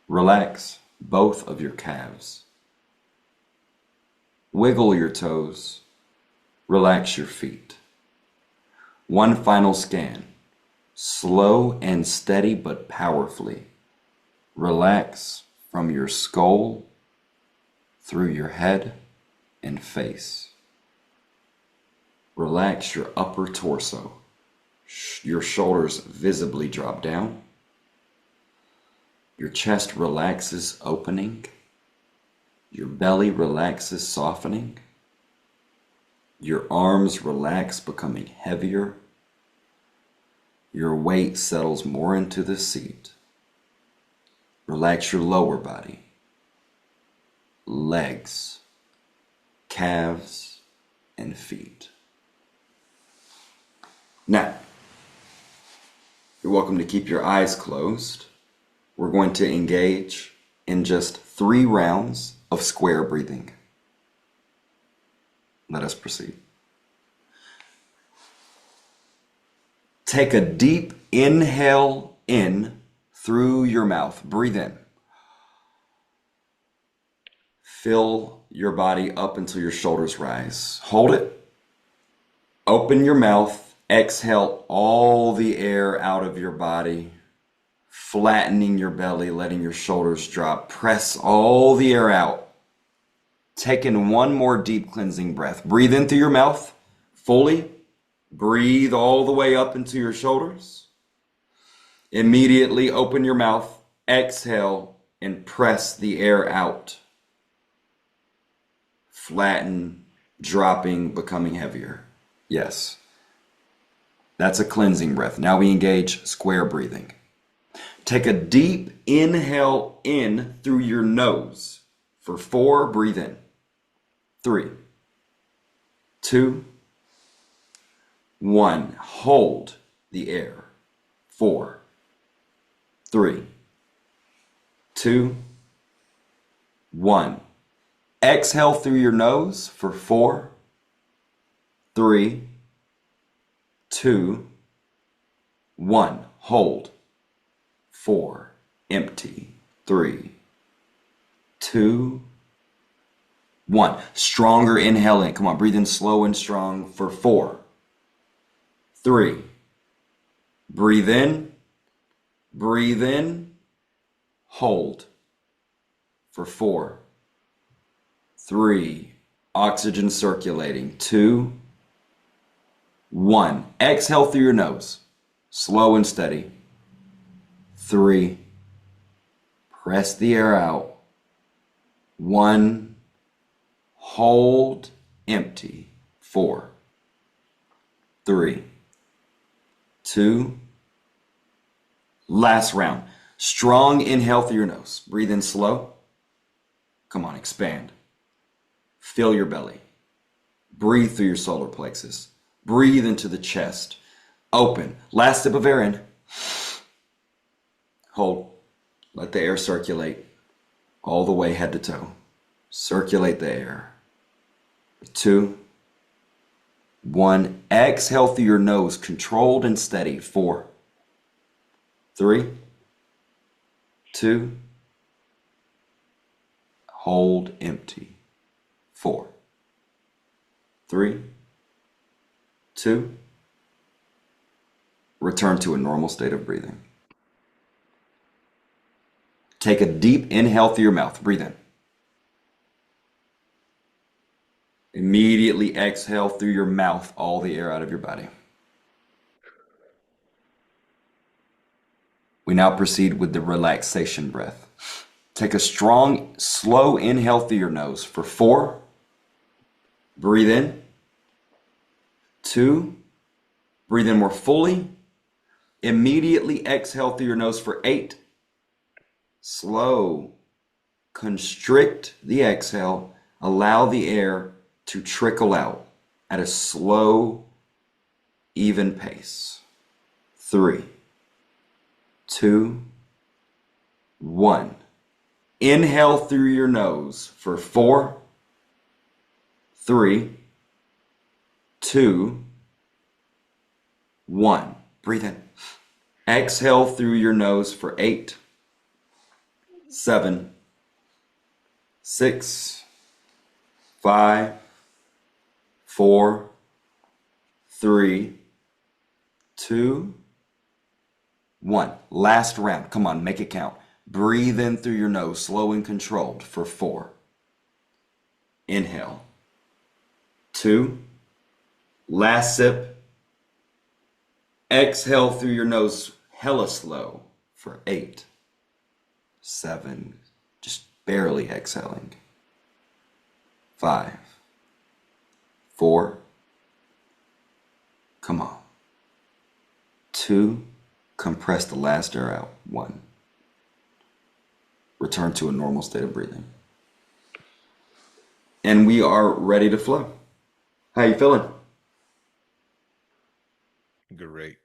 Relax both of your calves. Wiggle your toes. Relax your feet. One final scan. Slow and steady but powerfully. Relax from your skull through your head and face. Relax your upper torso. Your shoulders visibly drop down. Your chest relaxes, opening. Your belly relaxes, softening. Your arms relax, becoming heavier. Your weight settles more into the seat. Relax your lower body, legs, calves, and feet. Now, you're welcome to keep your eyes closed. We're going to engage in just 3 rounds of square breathing. Let us proceed. Take a deep inhale in through your mouth. Breathe in. Fill your body up until your shoulders rise. Hold it. Open your mouth. Exhale all the air out of your body, flattening your belly, letting your shoulders drop. Press all the air out. Take in one more deep cleansing breath. Breathe in through your mouth fully. Breathe all the way up into your shoulders. Immediately open your mouth, exhale, and press the air out. Flatten, dropping, becoming heavier. Yes. That's a cleansing breath. Now we engage square breathing. Take a deep inhale in through your nose. For 4, breathe in. 3, 2, 1. Hold the air. 4, 3, 2, 1. Exhale through your nose for 4, 3, 2, 1. Hold. 4. Empty. 3, 2, 1. Stronger inhale in. Come on, breathe in slow and strong for 4, 3. Breathe in. Breathe in. Hold for 4, 3. Oxygen circulating. 2, 1. Exhale through your nose. Slow and steady. 3. Press the air out. 1. Hold. Empty. 4, 3, 2. Last round. Strong inhale through your nose. Breathe in slow. Come on, expand. Fill your belly. Breathe through your solar plexus. Breathe into the chest. Open. Last sip of air in. Hold. Let the air circulate all the way head to toe. Circulate the air. 2, 1. Exhale through your nose, controlled and steady. 4, 3, 2. Hold empty. 4, 3, 2. Return to a normal state of breathing. Take a deep inhale through your mouth. Breathe in. Immediately exhale through your mouth all the air out of your body. We now proceed with the relaxation breath. Take a strong, slow inhale through your nose for 4. Breathe in. 2. Breathe in more fully. Immediately exhale through your nose for 8. Slow. Constrict the exhale. Allow the air to trickle out at a slow, even pace. 3, 2, 1. Inhale through your nose for 4, 3, 2, 1. Breathe in. Exhale through your nose for 8, 7, 6, 5, 4, 3, 2, 1. Last round. Come on, make it count. Breathe in through your nose, slow and controlled for 4. Inhale. 2. Last sip. Exhale through your nose, hella slow for 8, 7. Just barely exhaling. 5, 4. Come on. 2. Compress the last air out. 1. Return to a normal state of breathing. And we are ready to flow. How you feeling? Great.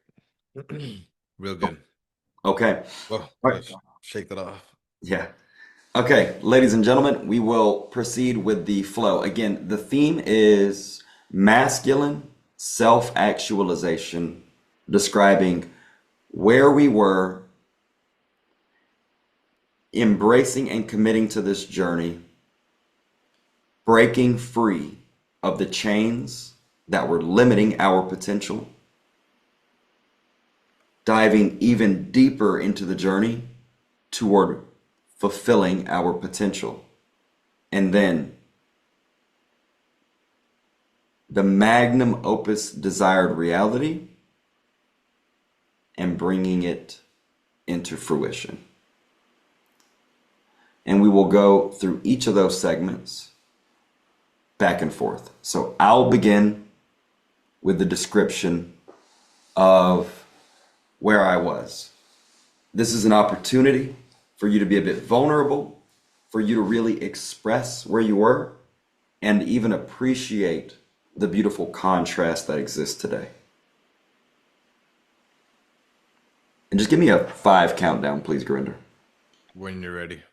Real good. Okay. Oh, All right. shake that off. Yeah. Okay, ladies and gentlemen, we will proceed with the flow. Again, the theme is masculine self-actualization, describing where we were, embracing and committing to this journey, breaking free of the chains that were limiting our potential, diving even deeper into the journey toward fulfilling our potential. And then the Magnum Opus desired reality and bringing it into fruition. And we will go through each of those segments back and forth. So I'll begin with the description of where I was. This is an opportunity for you to be a bit vulnerable, for you to really express where you were, and even appreciate the beautiful contrast that exists today. And just give me a 5 countdown, please, Gurinder. When you're ready.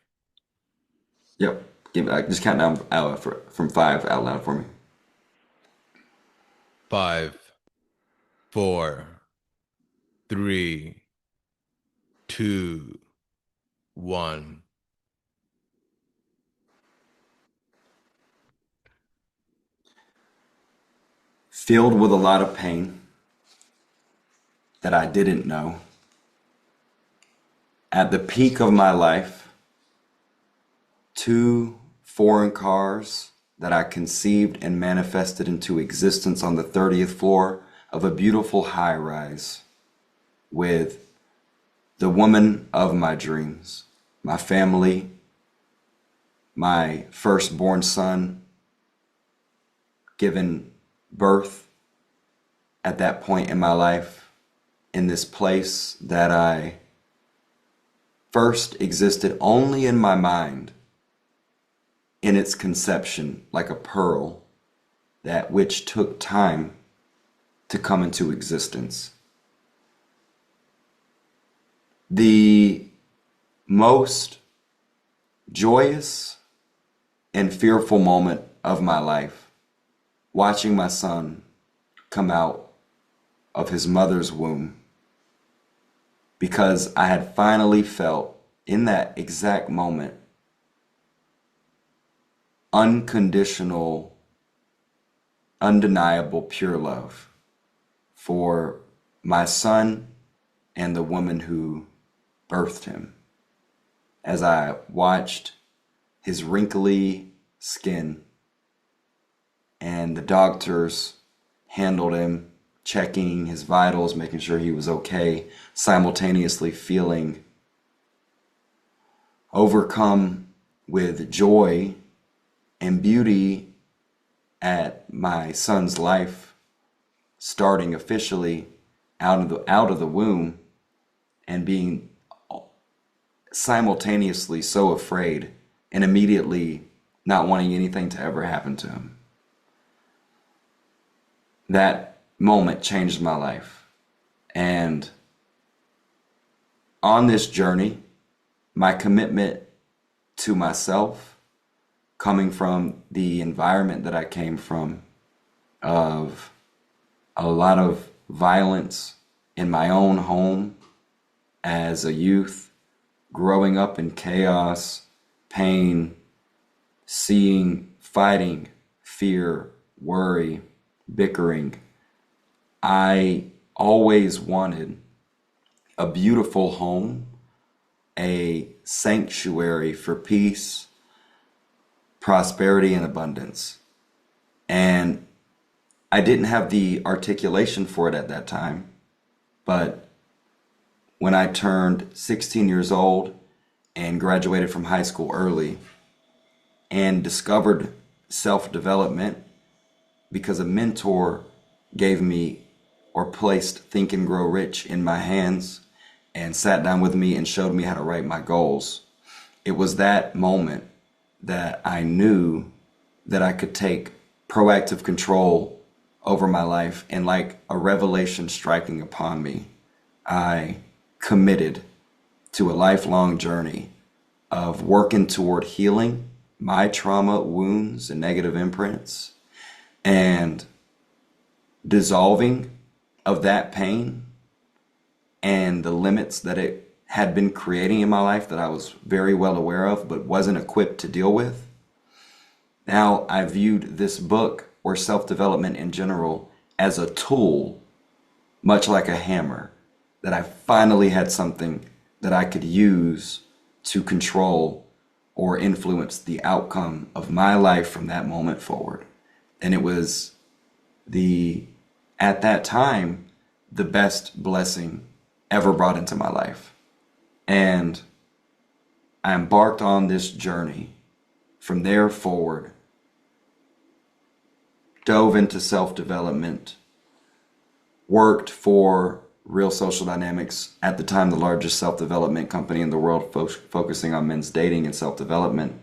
Yep. Just count down from 5 out loud for me. 5, 4, Three, two, one. Filled with a lot of pain that I didn't know. At the peak of my life, two foreign cars that I conceived and manifested into existence on the 30th floor of a beautiful high rise with the woman of my dreams, my family, my firstborn son, given birth at that point in my life in this place that I first existed only in my mind in its conception, like a pearl, that which took time to come into existence. The most joyous and fearful moment of my life, watching my son come out of his mother's womb, because I had finally felt in that exact moment unconditional, undeniable, pure love for my son and the woman who birthed him. As I watched his wrinkly skin and the doctors handled him, checking his vitals, making sure he was okay, simultaneously feeling overcome with joy and beauty at my son's life starting officially out of the womb, and being simultaneously so afraid and immediately not wanting anything to ever happen to him. That moment changed my life. And on this journey, my commitment to myself, coming from the environment that I came from, of a lot of violence in my own home as a youth, growing up in chaos, pain, seeing fighting, fear, worry, bickering. I always wanted a beautiful home, a sanctuary for peace, prosperity, and abundance. And I didn't have the articulation for it at that time, but when I turned 16 years old and graduated from high school early and discovered self-development because a mentor gave me or placed Think and Grow Rich in my hands and sat down with me and showed me how to write my goals. It was that moment that I knew that I could take proactive control over my life, and like a revelation striking upon me, I committed to a lifelong journey of working toward healing my trauma, wounds, and negative imprints, and dissolving of that pain and the limits that it had been creating in my life that I was very well aware of but wasn't equipped to deal with. Now I viewed this book, or self-development in general, as a tool, much like a hammer, that I finally had something that I could use to control or influence the outcome of my life from that moment forward. And it was at that time, the best blessing ever brought into my life. And I embarked on this journey from there forward, dove into self-development, worked for Real Social Dynamics, at the time the largest self-development company in the world, focusing on men's dating and self-development,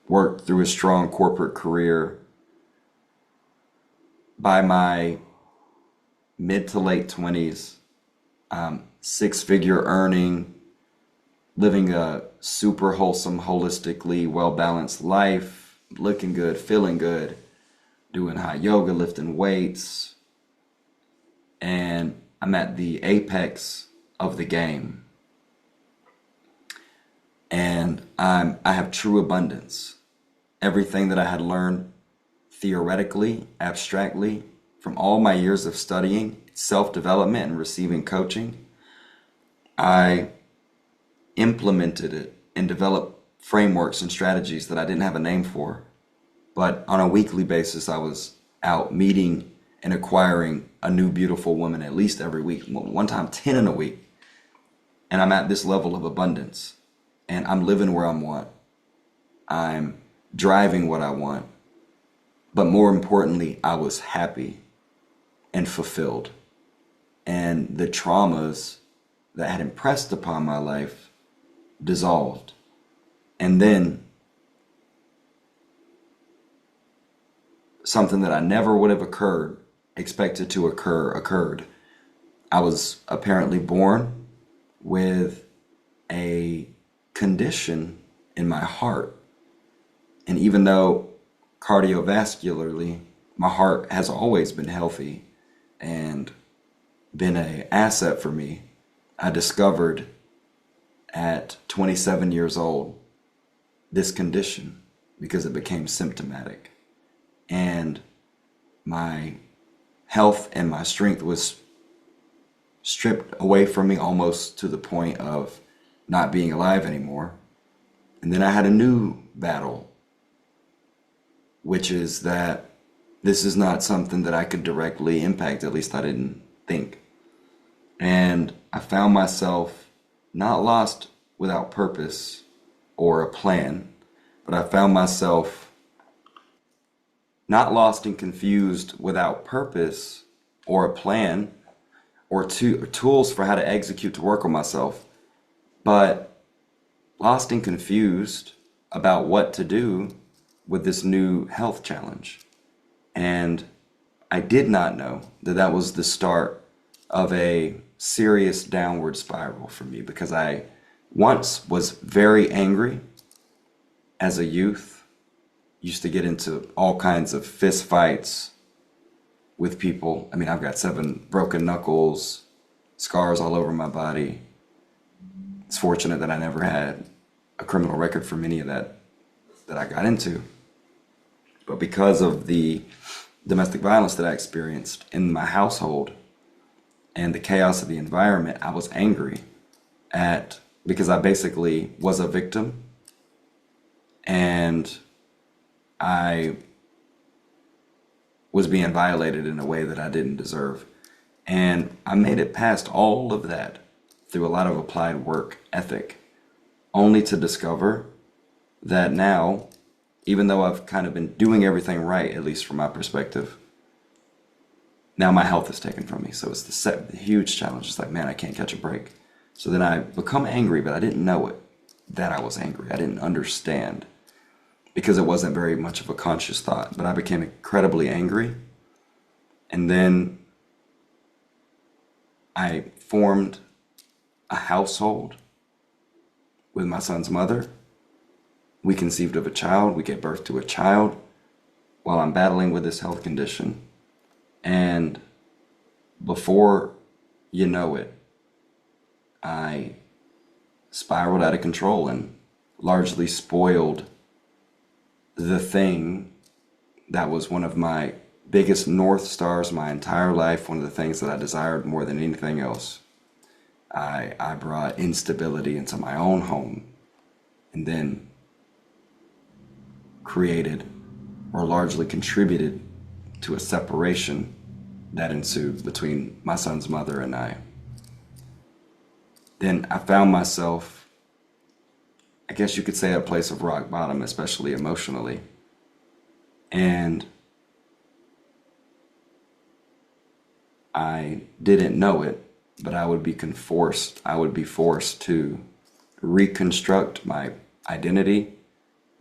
worked through a strong corporate career. By my mid to late 20s, six-figure earning, living a super wholesome, holistically well-balanced life, looking good, feeling good, doing hot yoga, lifting weights, and I'm at the apex of the game, and I have true abundance. Everything that I had learned theoretically, abstractly, from all my years of studying, self-development, and receiving coaching, I implemented it and developed frameworks and strategies that I didn't have a name for. But on a weekly basis, I was out meeting and acquiring a new beautiful woman at least every week, one time 10 in a week. And I'm at this level of abundance, and I'm living where I want. I'm driving what I want. But more importantly, I was happy and fulfilled. And the traumas that had impressed upon my life dissolved. And then something that I never would have expected to occur, occurred. I was apparently born with a condition in my heart. And even though cardiovascularly, my heart has always been healthy and been an asset for me, I discovered at 27 years old this condition because it became symptomatic. And my health and my strength was stripped away from me almost to the point of not being alive anymore. And then I had a new battle, which is that this is not something that I could directly impact, at least I didn't think. And I found myself not lost without purpose or a plan, but I found myself not lost and confused without purpose or a plan or tools for how to execute to work on myself, but lost and confused about what to do with this new health challenge. And I did not know that that was the start of a serious downward spiral for me, because I once was very angry as a youth, used to get into all kinds of fist fights with people. I mean, I've got 7 broken knuckles, scars all over my body. It's fortunate that I never had a criminal record for many of that I got into. But because of the domestic violence that I experienced in my household and the chaos of the environment, I was angry because I basically was a victim, and I was being violated in a way that I didn't deserve. And I made it past all of that through a lot of applied work ethic, only to discover that now, even though I've kind of been doing everything right, at least from my perspective, now my health is taken from me. So it's the huge challenge. It's like, man, I can't catch a break. So then I become angry, but I didn't know it, that I was angry. I didn't understand, because it wasn't very much of a conscious thought. But I became incredibly angry. And then I formed a household with my son's mother. We conceived of a child. We gave birth to a child while I'm battling with this health condition. And before you know it, I spiraled out of control and largely spoiled the thing that was one of my biggest North Stars my entire life, one of the things that I desired more than anything else. I brought instability into my own home, and then created or largely contributed to a separation that ensued between my son's mother and I. Then I found myself, I guess you could say, at a place of rock bottom, especially emotionally. And I didn't know it, but I would be forced to reconstruct my identity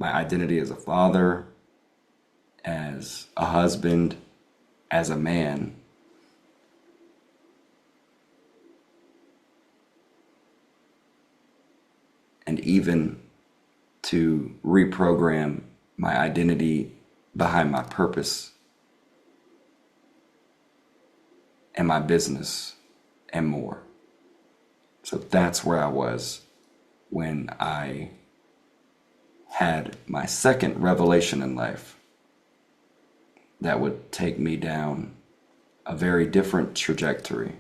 as a father, as a husband, as a man. And even to reprogram my identity behind my purpose and my business and more. So that's where I was when I had my second revelation in life that would take me down a very different trajectory.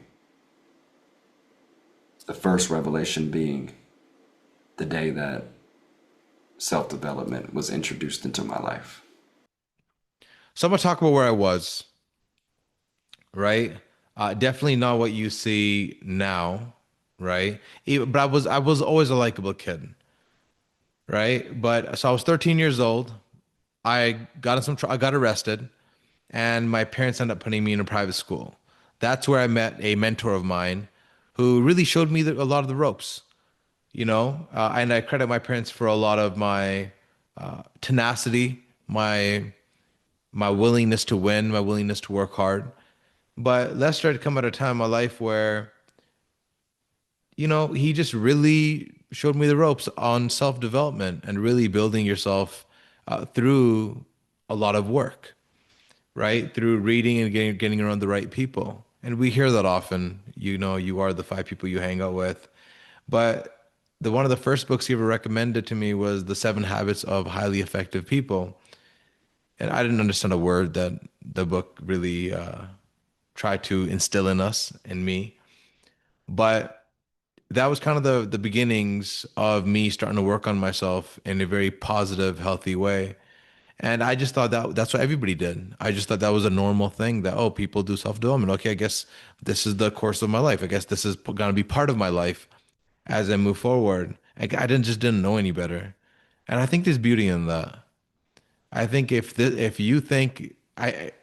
The first revelation being the day that self development was introduced into my life. So I'm gonna talk about where I was, right? Definitely not what you see now, right? But I was always a likable kid, right? But so I was 13 years old. I got arrested, and my parents ended up putting me in a private school. That's where I met a mentor of mine who really showed me a lot of the ropes, and I credit my parents for a lot of my tenacity, my willingness to win, my willingness to work hard. But Lester had come at a time in my life where, he just really showed me the ropes on self-development and really building yourself through a lot of work, right? Through reading and getting around the right people. And we hear that often, you are the five people you hang out with. But one of the first books he ever recommended to me was The Seven Habits of Highly Effective People. And I didn't understand a word that the book really tried to instill in me. But that was kind of the beginnings of me starting to work on myself in a very positive, healthy way. And I just thought that that's what everybody did. I just thought that was a normal thing that, oh, people do self-development. Okay, I guess this is the course of my life. I guess this is going to be part of my life as I move forward. I didn't know any better. And I think there's beauty in that. I think if you think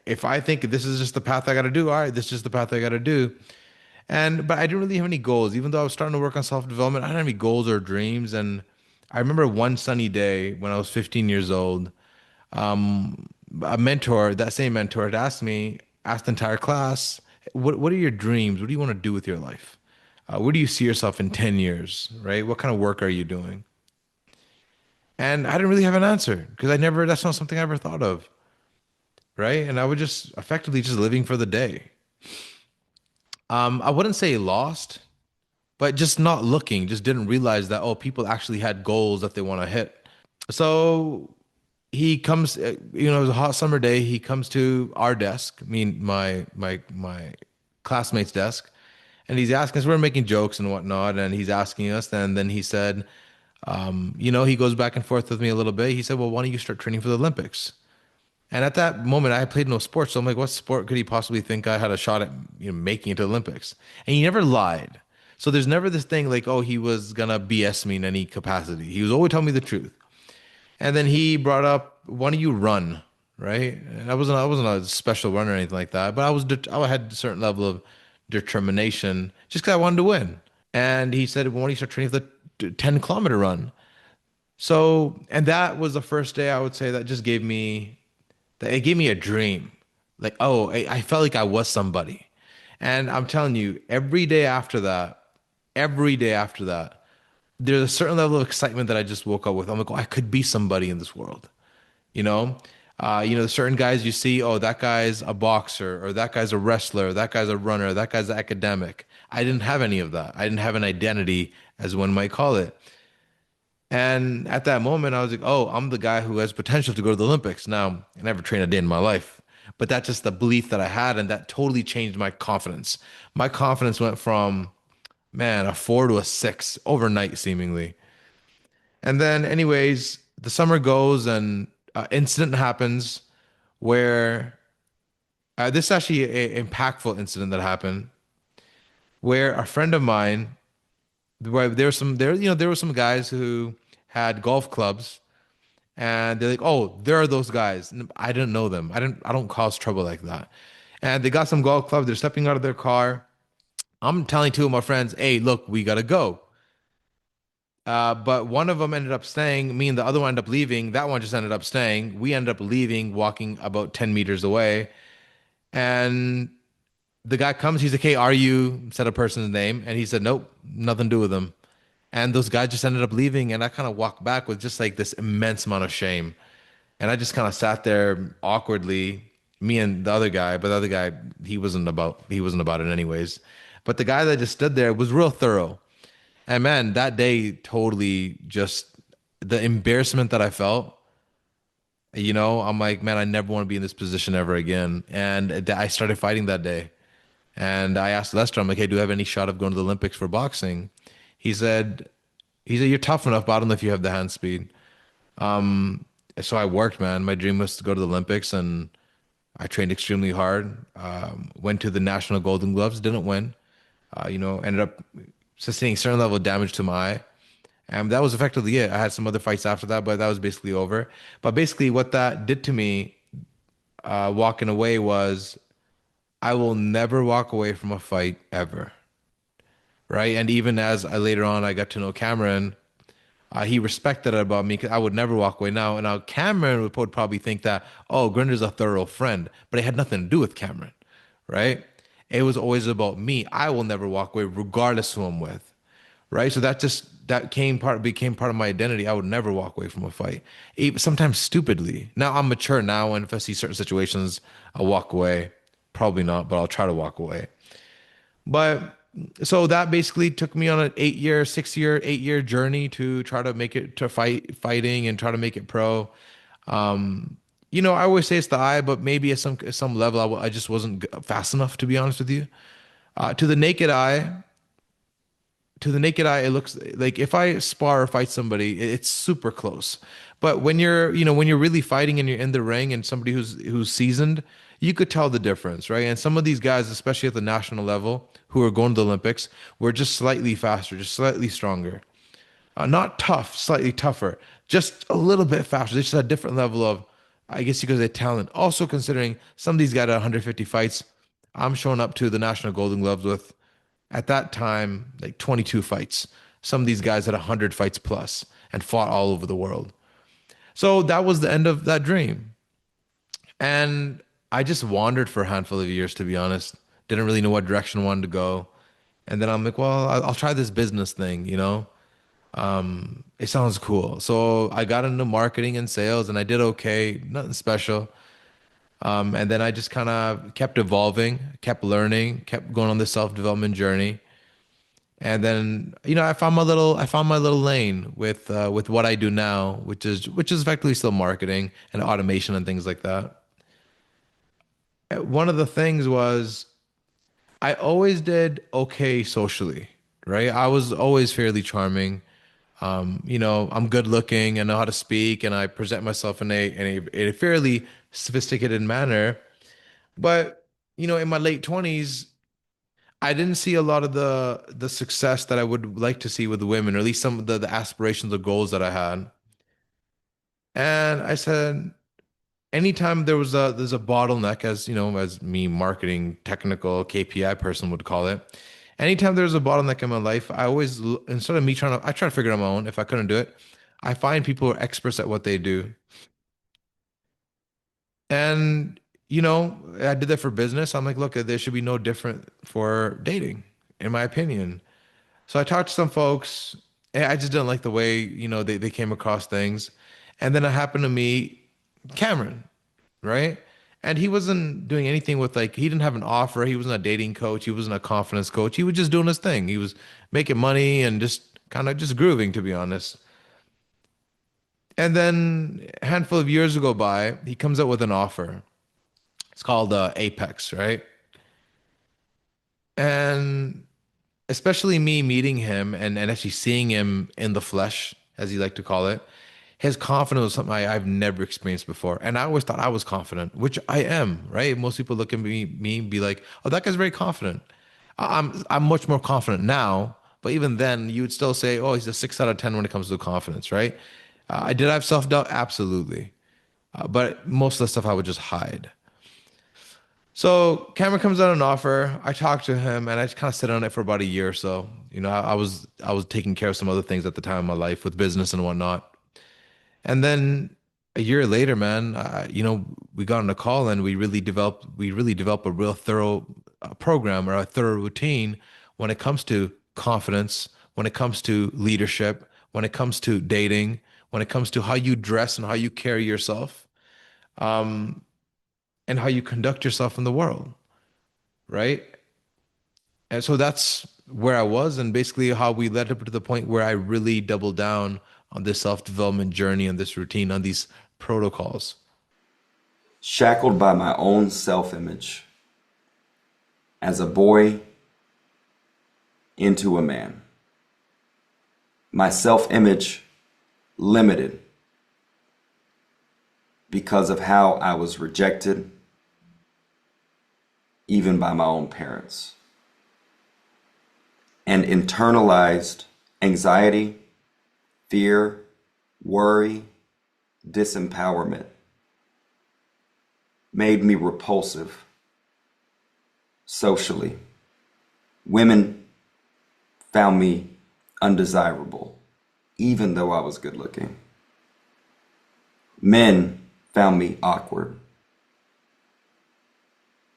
if I think this is just the path I got to do, all right, this is just the path I got to do. But I didn't really have any goals, even though I was starting to work on self-development. I didn't have any goals or dreams. And I remember one sunny day when I was 15 years old, a mentor, that same mentor, had asked the entire class, what are your dreams? What do you want to do with your life? Where do you see yourself in 10 years, right? What kind of work are you doing? And I didn't really have an answer because that's not something I ever thought of, right? And I was just effectively just living for the day. I wouldn't say lost, but just not looking, just didn't realize that, oh, people actually had goals that they want to hit. So he comes, it was a hot summer day. He comes to our desk, I mean, my classmate's desk, and he's asking us, we're making jokes and whatnot, and he's asking us, and then he said, he goes back and forth with me a little bit. He said, well, why don't you start training for the Olympics? And at that moment, I played no sports. So I'm like, what sport could he possibly think I had a shot at, making it to the Olympics? And he never lied. So there's never this thing like, oh, he was gonna BS me in any capacity. He was always telling me the truth. And then he brought up, why don't you run? Right? And I wasn't a special runner or anything like that, but I had a certain level of determination just because I wanted to win. And he said, well, why don't you start training for the 10-kilometer run? So, and that was the first day I would say that just gave me a dream. Like, oh, I felt like I was somebody. And I'm telling you, every day after that, there's a certain level of excitement that I just woke up with. I'm like, oh, I could be somebody in this world. You know, the certain guys you see, oh, that guy's a boxer, or that guy's a wrestler, or that guy's a runner, that guy's an academic. I didn't have any of that. I didn't have an identity, as one might call it. And at that moment, I was like, oh, I'm the guy who has potential to go to the Olympics. Now, I never trained a day in my life, but that's just the belief that I had, and that totally changed my confidence. My confidence went from, man, a 4 to a 6 overnight, seemingly. And then, anyways, the summer goes, and incident happens where this is actually an impactful incident that happened, where a friend of mine, where there were some guys who had golf clubs, and they're like, oh, there are those guys. And I didn't know them. I don't cause trouble like that. And they got some golf clubs. They're stepping out of their car. I'm telling two of my friends, hey, look, we gotta go. But one of them ended up staying. Me and the other one ended up leaving. That one just ended up staying. We ended up leaving, walking about 10 meters away. And the guy comes. He's like, hey, are you, said a person's name. And he said, nope, nothing to do with them. And those guys just ended up leaving. And I kind of walked back with just like this immense amount of shame. And I just kind of sat there awkwardly, me and the other guy, but the other guy, he wasn't about it anyways. But the guy that just stood there was real thorough. And man, that day totally just the embarrassment that I felt, I'm like, man, I never want to be in this position ever again. And I started fighting that day. And I asked Lester, I'm like, hey, do you have any shot of going to the Olympics for boxing? He said, you're tough enough, but I don't know if you have the hand speed. So I worked, man. My dream was to go to the Olympics, and I trained extremely hard. Went to the National Golden Gloves, didn't win. Ended up sustaining a certain level of damage to my eye. And that was effectively it. I had some other fights after that, but that was basically over. But basically, what that did to me, walking away, was I will never walk away from a fight ever. Right. And even as later on, I got to know Cameron, he respected it about me because I would never walk away. Now Cameron would probably think that, oh, Grinder's a thorough friend, but it had nothing to do with Cameron. Right. It was always about me. I will never walk away regardless who I'm with. Right. So became part of my identity. I would never walk away from a fight, even, sometimes stupidly. Now I'm mature now, and if I see certain situations, I'll walk away. Probably not, but I'll try to walk away. But so that basically took me on an 8 year, 6 year, 8 year journey to try to make it to fighting and try to make it pro. I always say it's the eye, but maybe at some level, I just wasn't fast enough, to be honest with you. To the naked eye, it looks like if I spar or fight somebody, it's super close. But when you're really fighting and you're in the ring and somebody who's seasoned, you could tell the difference, right? And some of these guys, especially at the national level, who are going to the Olympics, were just slightly faster, just slightly stronger. Not tough, slightly tougher, just a little bit faster. They just had a different level of, I guess you could say, talent. Also considering some of these guys at 150 fights, I'm showing up to the National Golden Gloves with, at that time, like 22 fights. Some of these guys had 100 fights plus and fought all over the world. So that was the end of that dream. And I just wandered for a handful of years, to be honest. Didn't really know what direction I wanted to go. And then I'm like, well, I'll try this business thing. It sounds cool. So I got into marketing and sales and I did okay, nothing special. And then I just kind of kept evolving, kept learning, kept going on this self-development journey. And then, I found my little lane with what I do now, which is effectively still marketing and automation and things like that. One of the things was I always did okay socially, right? I was always fairly charming. I'm good looking and know how to speak, and I present myself in a fairly sophisticated manner. But in my late 20s, I didn't see a lot of the success that I would like to see with the women, or at least some of the aspirations or goals that I had. And I said, anytime there's a bottleneck, as me marketing technical KPI person would call it. Anytime there's a bottleneck in my life, instead of me I try to figure it out on my own. If I couldn't do it, I find people who are experts at what they do. And I did that for business. I'm like, look, there should be no different for dating, in my opinion. So I talked to some folks, and I just didn't like the way, they came across things. And then I happened to meet Cameron, right? And he wasn't doing anything with, like, he didn't have an offer. He wasn't a dating coach. He wasn't a confidence coach. He was just doing his thing. He was making money and just kind of just grooving, to be honest. And then a handful of years go by, he comes up with an offer. It's called Apex, right? And especially me meeting him and actually seeing him in the flesh, as he liked to call it, his confidence was something I've never experienced before. And I always thought I was confident, which I am, right? Most people look at me and be like, oh, that guy's very confident. I'm much more confident now, but even then, you would still say, oh, he's a 6 out of 10 when it comes to confidence, right? I did have self-doubt, absolutely. But most of the stuff I would just hide. So Cameron comes out an offer. I talked to him, and I just kind of sit on it for about a year or so. I was taking care of some other things at the time in my life with business and whatnot. And then a year later, man, we got on a call and we really developed a real thorough program or a thorough routine when it comes to confidence, when it comes to leadership, when it comes to dating, when it comes to how you dress and how you carry yourself, and how you conduct yourself in the world, right? And so that's where I was, and basically how we led up to the point where I really doubled down on this self-development journey, on this routine, on these protocols. Shackled by my own self-image as a boy into a man. My self-image limited because of how I was rejected, even by my own parents. And internalized anxiety, fear, worry, disempowerment made me repulsive socially. Women found me undesirable, even though I was good looking. Men found me awkward.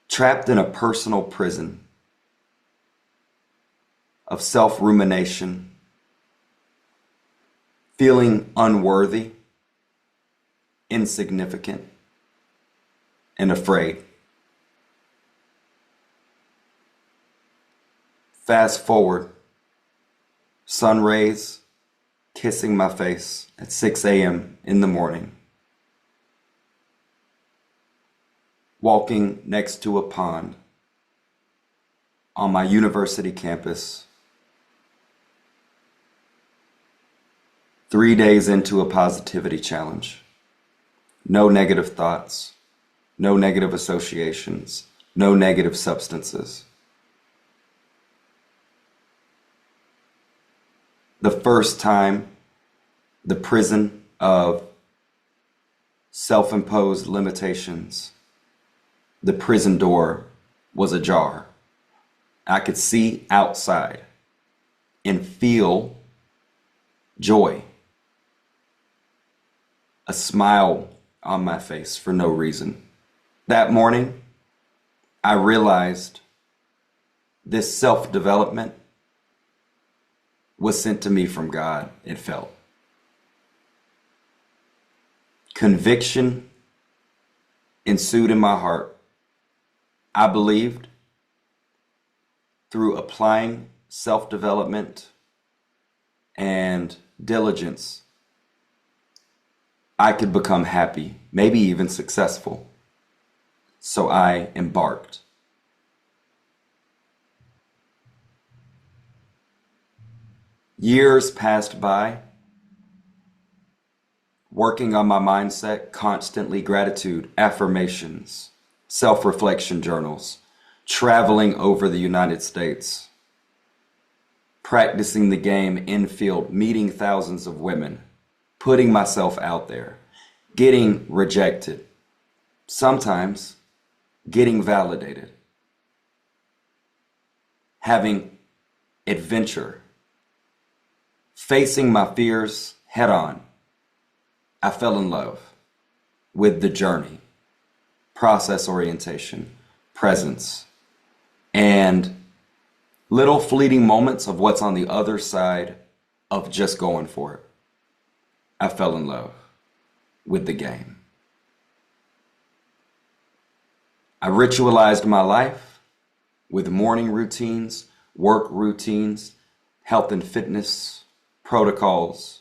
Trapped in a personal prison of self-rumination, feeling unworthy, insignificant, and afraid. Fast forward, sun rays kissing my face at 6 a.m. in the morning. Walking next to a pond on my university campus. 3 days into a positivity challenge. No negative thoughts, no negative associations, no negative substances. The first time the prison of self-imposed limitations, the prison door was ajar. I could see outside and feel joy, a smile on my face for no reason. That morning, I realized this self-development was sent to me from God, it felt. Conviction ensued in my heart. I believed through applying self-development and diligence, I could become happy, maybe even successful. So I embarked. Years passed by, working on my mindset, constantly gratitude, affirmations, self-reflection journals, traveling over the United States, practicing the game in field, meeting thousands of women, putting myself out there, getting rejected, sometimes getting validated, having adventure, facing my fears head on. I fell in love with the journey, process orientation, presence, and little fleeting moments of what's on the other side of just going for it. I fell in love with the game. I ritualized my life with morning routines, work routines, health and fitness protocols,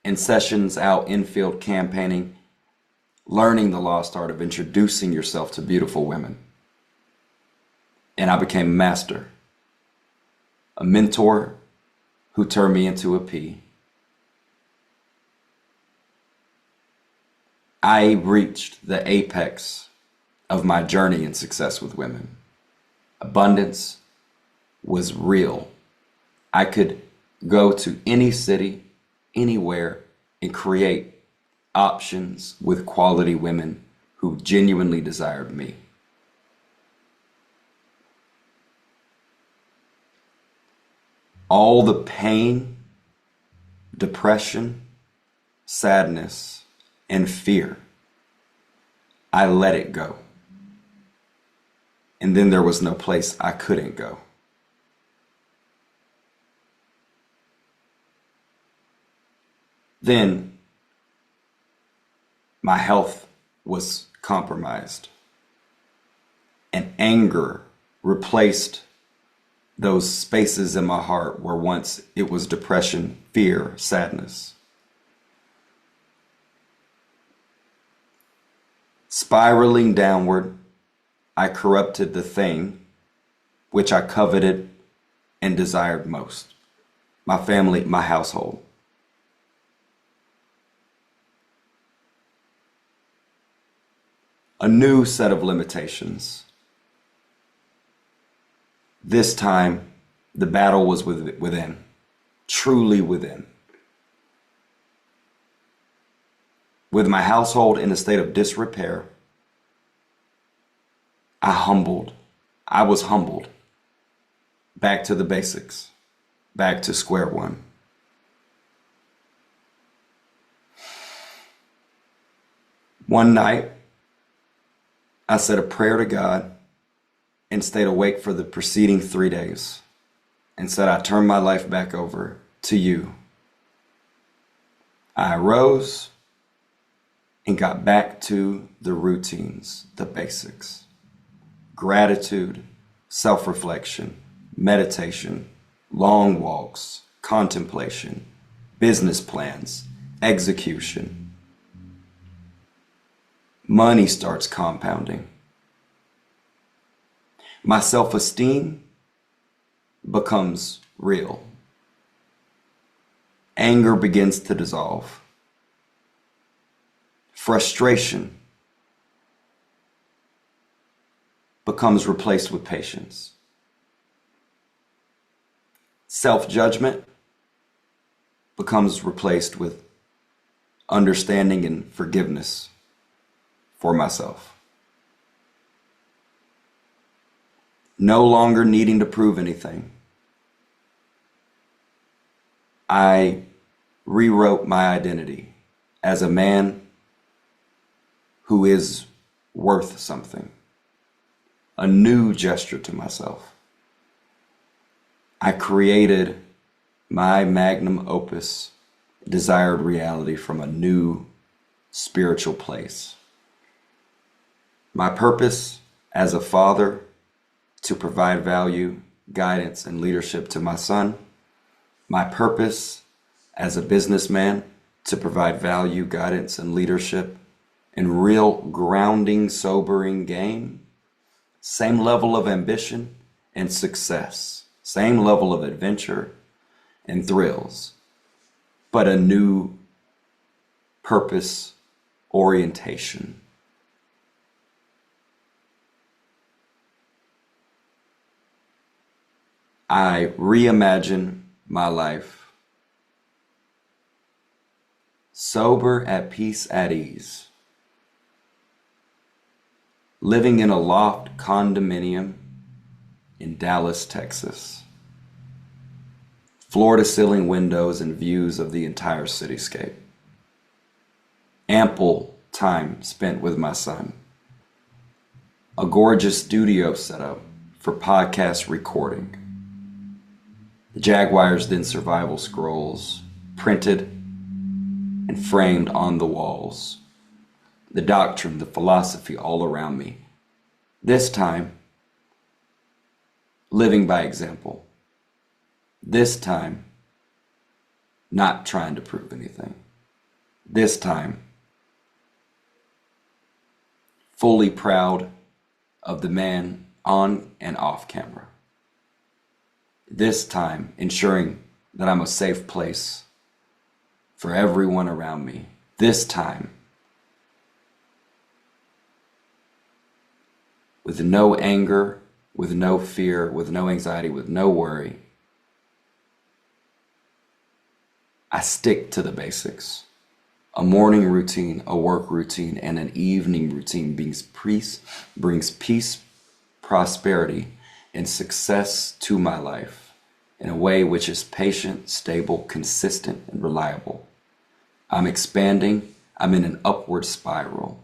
and sessions out in field campaigning, learning the lost art of introducing yourself to beautiful women. And I became a master, a mentor who turned me into a P. I reached the apex of my journey in success with women. Abundance was real. I could go to any city, anywhere, and create options with quality women who genuinely desired me. All the pain, depression, sadness, and fear, I let it go. And then there was no place I couldn't go. Then my health was compromised, and anger replaced those spaces in my heart where once it was depression, fear, sadness. Spiraling downward, I corrupted the thing which I coveted and desired most, my family, my household. A new set of limitations. This time, the battle was within, truly within. With my household in a state of disrepair, I was humbled back to the basics, back to square one. One night, I said a prayer to God and stayed awake for the preceding 3 days and said, I turn my life back over to you. I arose and got back to the routines, the basics. Gratitude, self-reflection, meditation, long walks, contemplation, business plans, execution. Money starts compounding. My self-esteem becomes real. Anger begins to dissolve. Frustration becomes replaced with patience. Self-judgment becomes replaced with understanding and forgiveness for myself. No longer needing to prove anything. I rewrote my identity as a man who is worth something. A new gesture to myself. I created my Magnum Opus, desired reality from a new spiritual place. My purpose as a father to provide value, guidance, and leadership to my son. My purpose as a businessman to provide value, guidance, and leadership in real grounding, sobering game. Same level of ambition and success. Same level of adventure and thrills. But a new purpose orientation. I reimagine my life. Sober, at peace, at ease. Living in a loft condominium in Dallas, Texas. Floor-to-ceiling windows and views of the entire cityscape. Ample time spent with my son. A gorgeous studio setup for podcast recording. The Jaguars Den survival scrolls printed and framed on the walls. The doctrine, the philosophy all around me. This time, living by example. This time, not trying to prove anything. This time, fully proud of the man on and off camera. This time, ensuring that I'm a safe place for everyone around me. This time, with no anger, with no fear, with no anxiety, with no worry. I stick to the basics. A morning routine, a work routine, and an evening routine brings peace, prosperity, and success to my life in a way which is patient, stable, consistent, and reliable. I'm expanding. I'm in an upward spiral.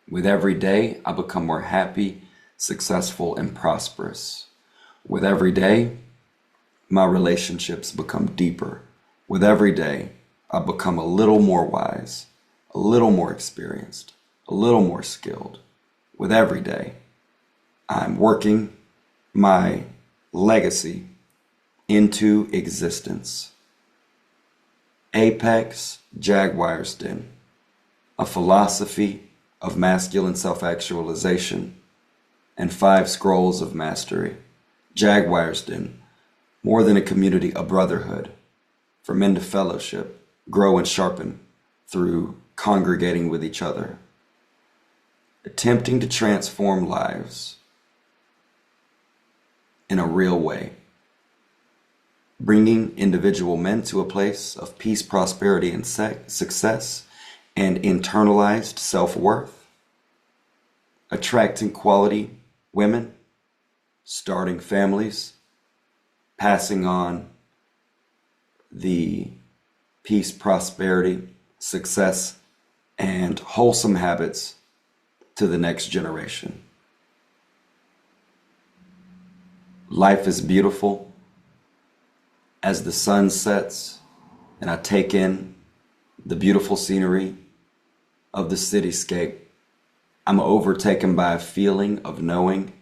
With every day, I become more happy, successful, and prosperous. With every day, my relationships become deeper. With every day, I become a little more wise, a little more experienced, a little more skilled. With every day, I'm working my legacy into existence. Apex Jaguar's Den, a philosophy of masculine self-actualization, and 5 scrolls of mastery. Jaguar's Den, more than a community, a brotherhood, for men to fellowship, grow and sharpen through congregating with each other, attempting to transform lives in a real way, bringing individual men to a place of peace, prosperity, and success, and internalized self-worth, attracting quality women, starting families, passing on the peace, prosperity, success, and wholesome habits to the next generation. Life is beautiful as the sun sets and I take in the beautiful scenery of the cityscape. I'm overtaken by a feeling of knowing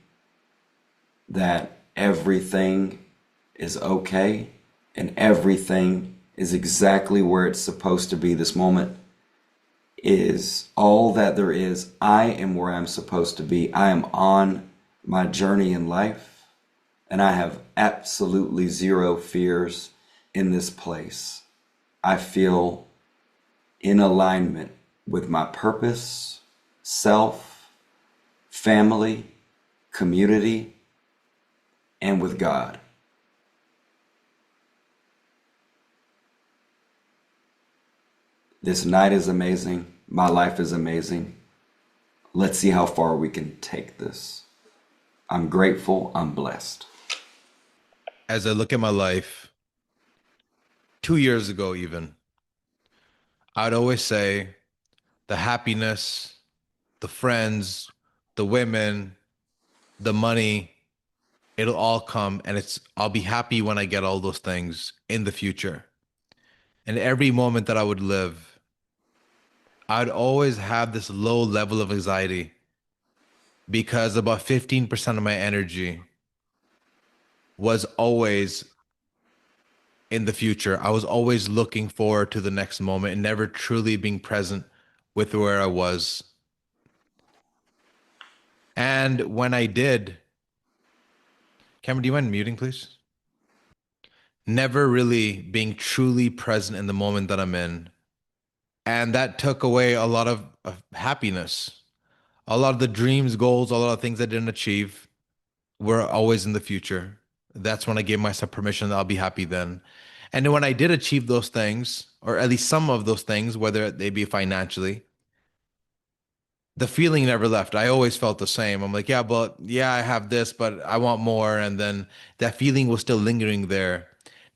that everything is okay and everything is exactly where it's supposed to be. This moment is all that there is. I am where I'm supposed to be. I am on my journey in life, and I have absolutely zero fears in this place. I feel in alignment with my purpose, self, family, community, and with God. This night is amazing. My life is amazing. Let's see how far we can take this. I'm grateful. I'm blessed. As I look at my life, 2 years ago, even, I'd always say the happiness, the friends, the women, the money, it'll all come and I'll be happy when I get all those things in the future. And every moment that I would live, I'd always have this low level of anxiety because about 15% of my energy was always in the future. I was always looking forward to the next moment and never truly being present with where I was. And when I did, Cameron, do you mind muting, please? Never really being truly present in the moment that I'm in. And that took away a lot of happiness. A lot of the dreams, goals, a lot of things I didn't achieve were always in the future. That's when I gave myself permission that I'll be happy then. And then when I did achieve those things, or at least some of those things, whether they be financially, the feeling never left. I always felt the same. I'm like, yeah, but yeah, I have this, but I want more. And then that feeling was still lingering there.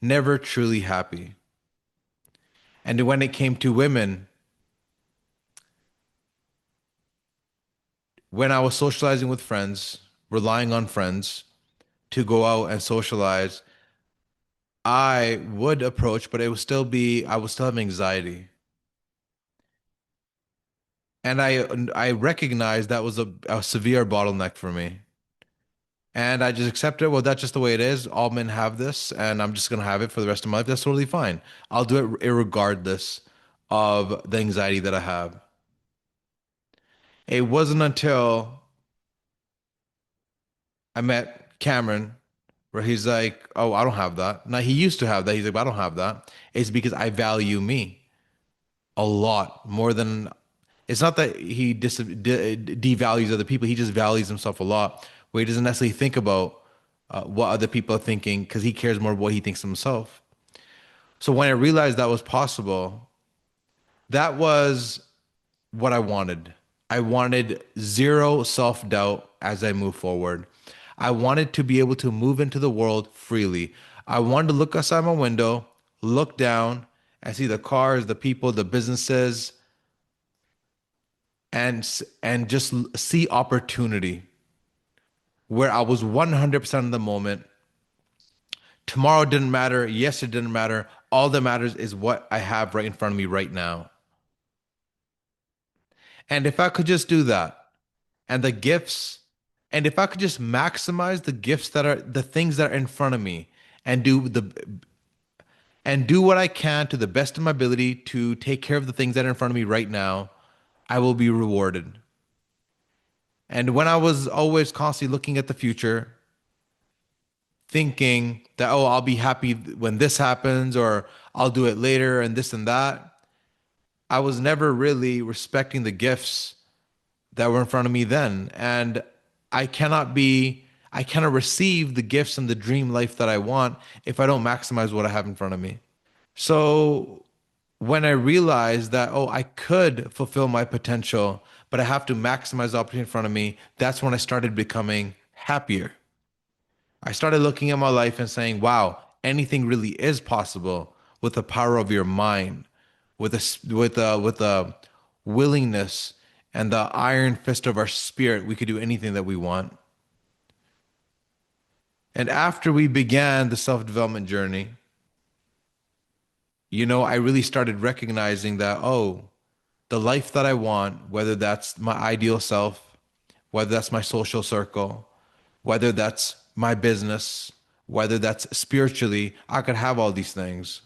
Never truly happy. And when it came to women, when I was socializing with friends, relying on friends to go out and socialize, I would approach, but I would still have anxiety. And I recognized that was a severe bottleneck for me. And I just accepted, well, that's just the way it is. All men have this, and I'm just gonna have it for the rest of my life. That's totally fine. I'll do it regardless of the anxiety that I have. It wasn't until I met Cameron where he's like, "Oh, I don't have that." Now he used to have that. He's like, "But I don't have that." It's because I value me a lot more than. It's not that he devalues other people. He just values himself a lot, where he doesn't necessarily think about what other people are thinking because he cares more about what he thinks of himself. So when I realized that was possible, that was what I wanted. I wanted zero self-doubt as I move forward. I wanted to be able to move into the world freely. I wanted to look outside my window, look down, and see the cars, the people, the businesses, and just see opportunity where I was 100% in the moment. Tomorrow didn't matter. Yesterday didn't matter. All that matters is what I have right in front of me right now. And if I could just do that, and the gifts, and if I could just maximize the gifts that are the things that are in front of me and do what I can to the best of my ability to take care of the things that are in front of me right now, I will be rewarded. And when I was always constantly looking at the future, thinking that, oh, I'll be happy when this happens, or I'll do it later, and this and that, I was never really respecting the gifts that were in front of me then. And I cannot be, I cannot receive the gifts and the dream life that I want if I don't maximize what I have in front of me. So when I realized that, oh, I could fulfill my potential, but I have to maximize the opportunity in front of me, that's when I started becoming happier. I started looking at my life and saying, wow, anything really is possible with the power of your mind, with a willingness and the iron fist of our spirit. We could do anything that we want. And after we began the self-development journey, I really started recognizing that, oh, the life that I want, whether that's my ideal self, whether that's my social circle, whether that's my business, whether that's spiritually, I could have all these things.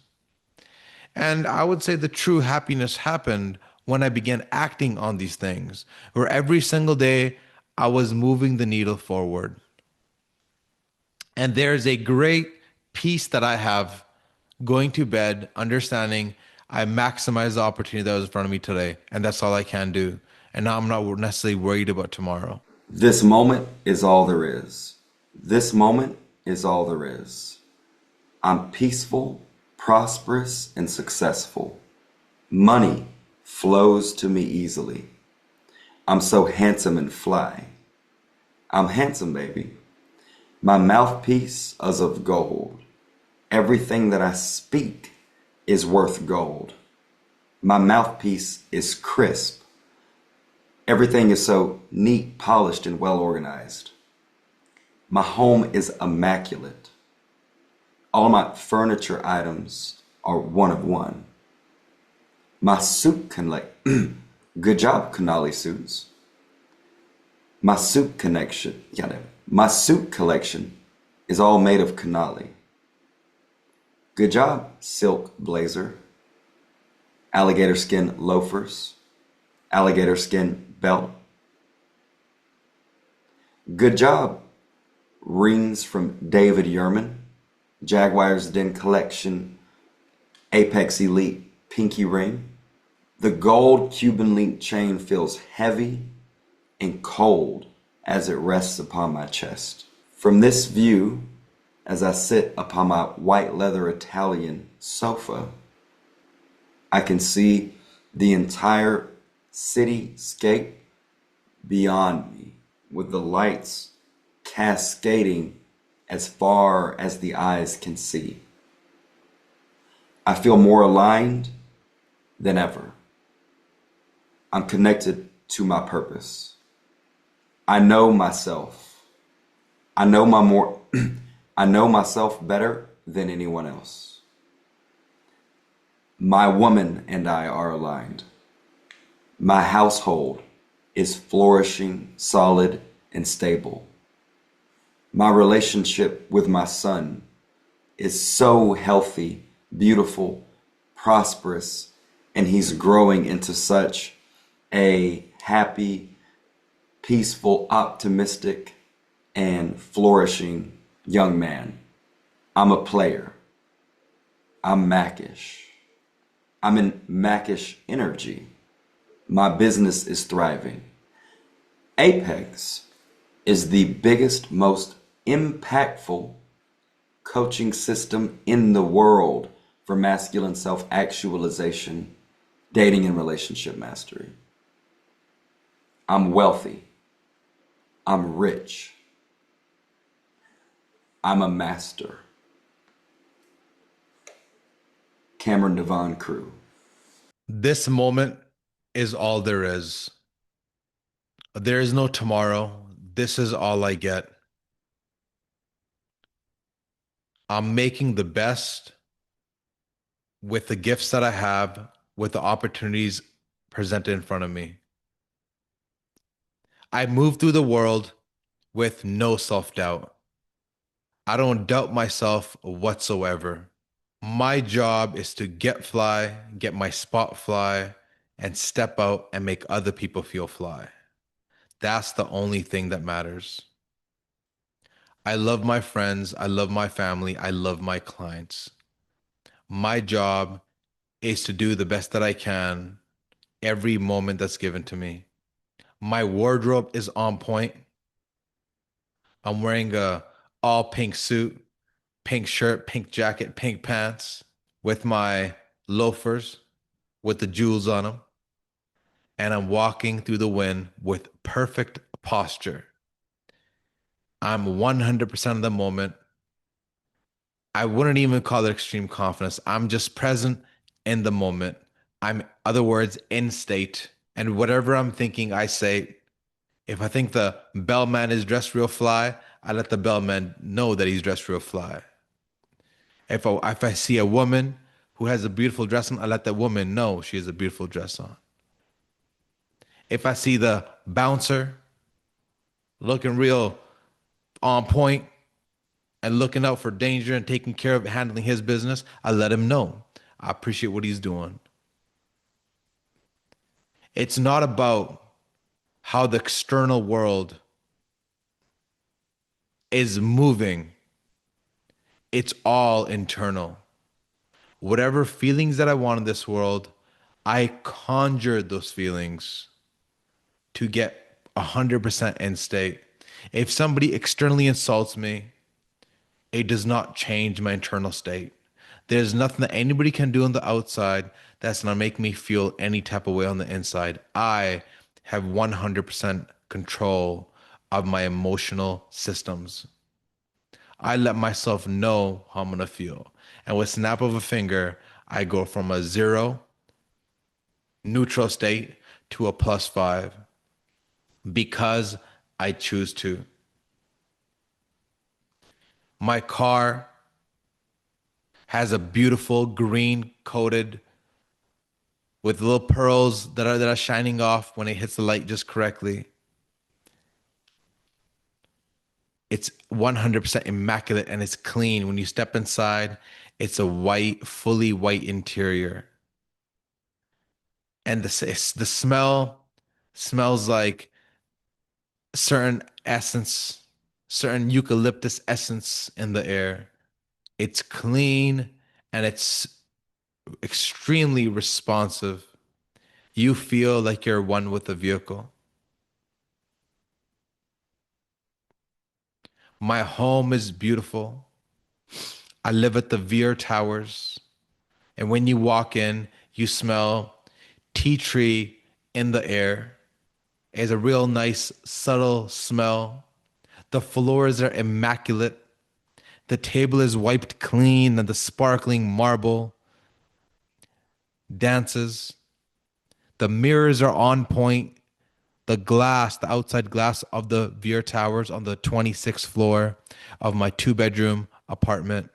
And I would say the true happiness happened when I began acting on these things, where every single day I was moving the needle forward. And there's a great peace that I have going to bed, understanding I maximize the opportunity that was in front of me today, and that's all I can do. And now I'm not necessarily worried about tomorrow. This moment is all there is. This moment is all there is. I'm peaceful, prosperous, and successful. Money flows to me easily. I'm so handsome and fly. I'm handsome, baby. My mouthpiece is of gold. Everything that I speak is worth gold. My mouthpiece is crisp. Everything is so neat, polished, and well organized. My home is immaculate. All my furniture items are one of one. My suit good job, Canali suits. My suit connection, my suit collection is all made of Canali. Good job, silk blazer, alligator skin loafers, alligator skin belt. Good job, rings from David Yurman, Jaguar's Den Collection, Apex Elite pinky ring. The gold Cuban link chain feels heavy and cold as it rests upon my chest. From this view, as I sit upon my white leather Italian sofa, I can see the entire cityscape beyond me, with the lights cascading as far as the eyes can see. I feel more aligned than ever. I'm connected to my purpose. I know myself. I know I know myself better than anyone else. My woman and I are aligned. My household is flourishing, solid, and stable. My relationship with my son is so healthy, beautiful, prosperous, and he's growing into such a happy, peaceful, optimistic, and flourishing young man. I'm a player. I'm Macish. I'm in Macish energy. My business is thriving. Apex is the biggest, most impactful coaching system in the world for masculine self-actualization, dating, and relationship mastery. I'm wealthy. I'm rich. I'm a master. Kameron Devon Crew. This moment is all there is. There is no tomorrow. This is all I get. I'm making the best with the gifts that I have, with the opportunities presented in front of me. I move through the world with no self doubt. I don't doubt myself whatsoever. My job is to get fly, get my spot fly, and step out and make other people feel fly. That's the only thing that matters. I love my friends. I love my family. I love my clients. My job is to do the best that I can every moment that's given to me. My wardrobe is on point. I'm wearing a all pink suit, pink shirt, pink jacket, pink pants with my loafers with the jewels on them. And I'm walking through the wind with perfect posture. I'm 100% of the moment. I wouldn't even call it extreme confidence. I'm just present in the moment. I'm, other words, in state. And whatever I'm thinking, I say, if I think the bellman is dressed real fly, I let the bellman know that he's dressed real fly. If I see a woman who has a beautiful dress on, I let that woman know she has a beautiful dress on. If I see the bouncer looking real on point and looking out for danger and taking care of handling his business, I let him know. I appreciate what he's doing. It's not about how the external world is moving. It's all internal. Whatever feelings that I want in this world, I conjure those feelings to get 100% in state. If somebody externally insults me, it does not change my internal state. There's nothing that anybody can do on the outside that's gonna make me feel any type of way on the inside. I have 100% control of my emotional systems. I let myself know how I'm gonna feel. And with snap of a finger, I go from a zero neutral state to a +5 because I choose to. My car has a beautiful green coated with little pearls that are shining off when it hits the light just correctly. It's 100% immaculate and it's clean. When you step inside, it's a white, fully white interior. And the smell smells like certain essence, certain eucalyptus essence in the air. It's clean and it's extremely responsive. You feel like you're one with the vehicle. My home is beautiful. I live at the Veer Towers. And when you walk in, you smell tea tree in the air. It's a real nice, subtle smell. The floors are immaculate. The table is wiped clean and the sparkling marble dances. The mirrors are on point. The glass, the outside glass of the Veer Towers on the 26th floor of my 2-bedroom apartment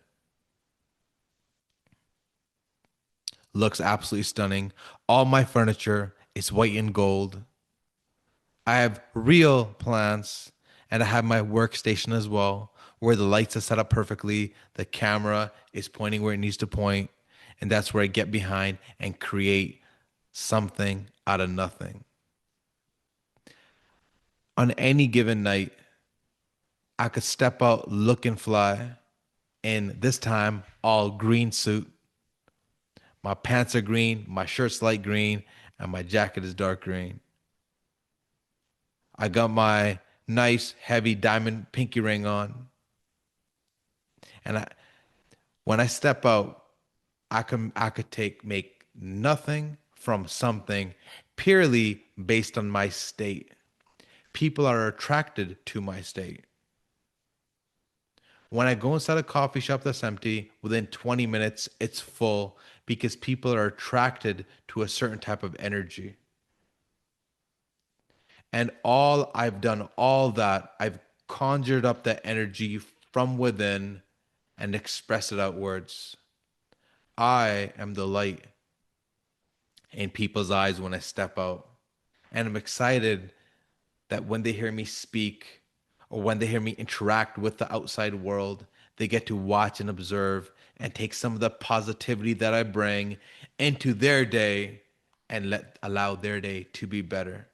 looks absolutely stunning. All my furniture is white and gold. I have real plants and I have my workstation as well, where the lights are set up perfectly. The camera is pointing where it needs to point, and that's where I get behind and create something out of nothing. On any given night, I could step out looking fly in this time all green suit. My pants are green, my shirt's light green, and my jacket is dark green. I got my nice heavy diamond pinky ring on. And when I step out, I could make nothing from something purely based on my state. People are attracted to my state. When I go inside a coffee shop that's empty, within 20 minutes, it's full because people are attracted to a certain type of energy. And all that, I've conjured up that energy from within and expressed it outwards. I am the light in people's eyes when I step out. And I'm excited that when they hear me speak or when they hear me interact with the outside world, They get to watch and observe and take some of the positivity that I bring into their day and let allow their day to be better.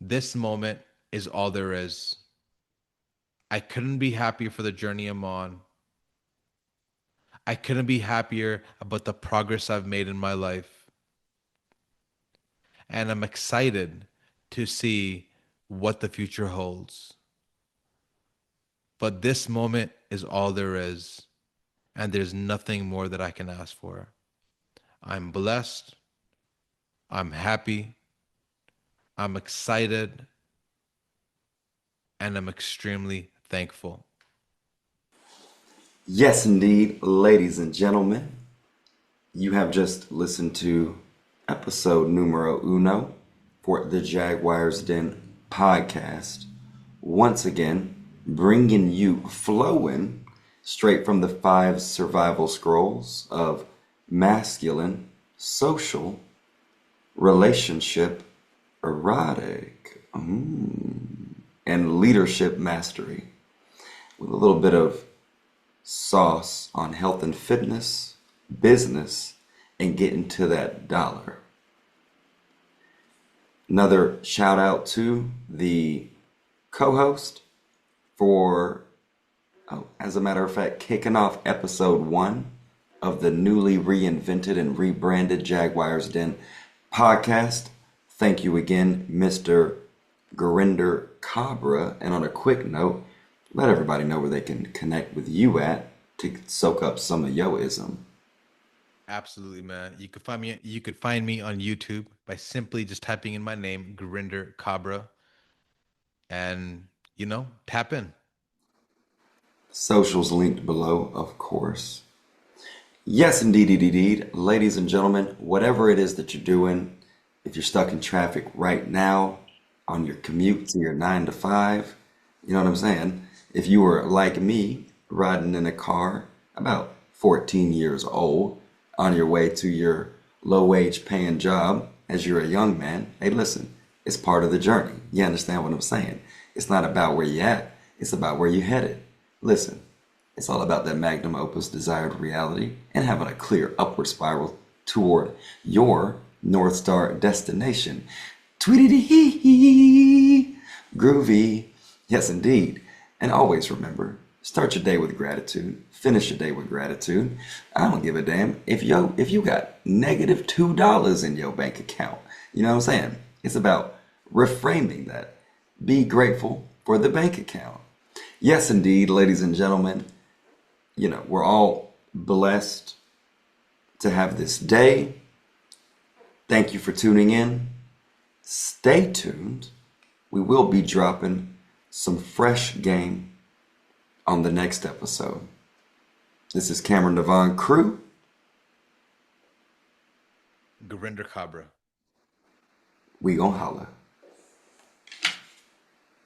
This moment is all there is. I couldn't be happier for the journey I'm on. I couldn't be happier about the progress I've made in my life. And I'm excited to see what the future holds. But this moment is all there is, and there's nothing more that I can ask for. I'm blessed, I'm happy, I'm excited, and I'm extremely thankful. Yes, indeed, ladies and gentlemen, you have just listened to episode numero uno for the Jaguars Den podcast. Once again, bringing you flowing straight from the five survival scrolls of masculine, social, relationship, erotic, and leadership mastery, with a little bit of sauce on health and fitness, business, and getting to that dollar. Another shout out to the co-host for, as a matter of fact, kicking off episode 1 of the newly reinvented and rebranded Jaguars Den podcast. Thank you again, Mr. Gurinder Cabra. And on a quick note, let everybody know where they can connect with you at to soak up some of your ism. Absolutely, man. You could find me on YouTube by simply just typing in my name, Gurinder Cabra, and tap in. Socials linked below, of course. Yes, indeed, indeed. Ladies and gentlemen, whatever it is that you're doing, if you're stuck in traffic right now on your commute to your 9 to 5, you know what I'm saying? If you were like me, riding in a car about 14 years old on your way to your low wage paying job as you're a young man, hey, listen, it's part of the journey. You understand what I'm saying? It's not about where you're at, it's about where you're headed. Listen, it's all about that Magnum Opus desired reality and having a clear upward spiral toward your North Star destination. Tweety-hee, groovy. Yes, indeed. And always remember, start your day with gratitude. Finish your day with gratitude. I don't give a damn if you got negative $2 in your bank account. You know what I'm saying? It's about reframing that. Be grateful for the bank account. Yes, indeed, ladies and gentlemen. We're all blessed to have this day. Thank you for tuning in. Stay tuned. We will be dropping some fresh game on the next episode. This is Kameron Devon Crew. Gurinder Cabra. We gon' holla.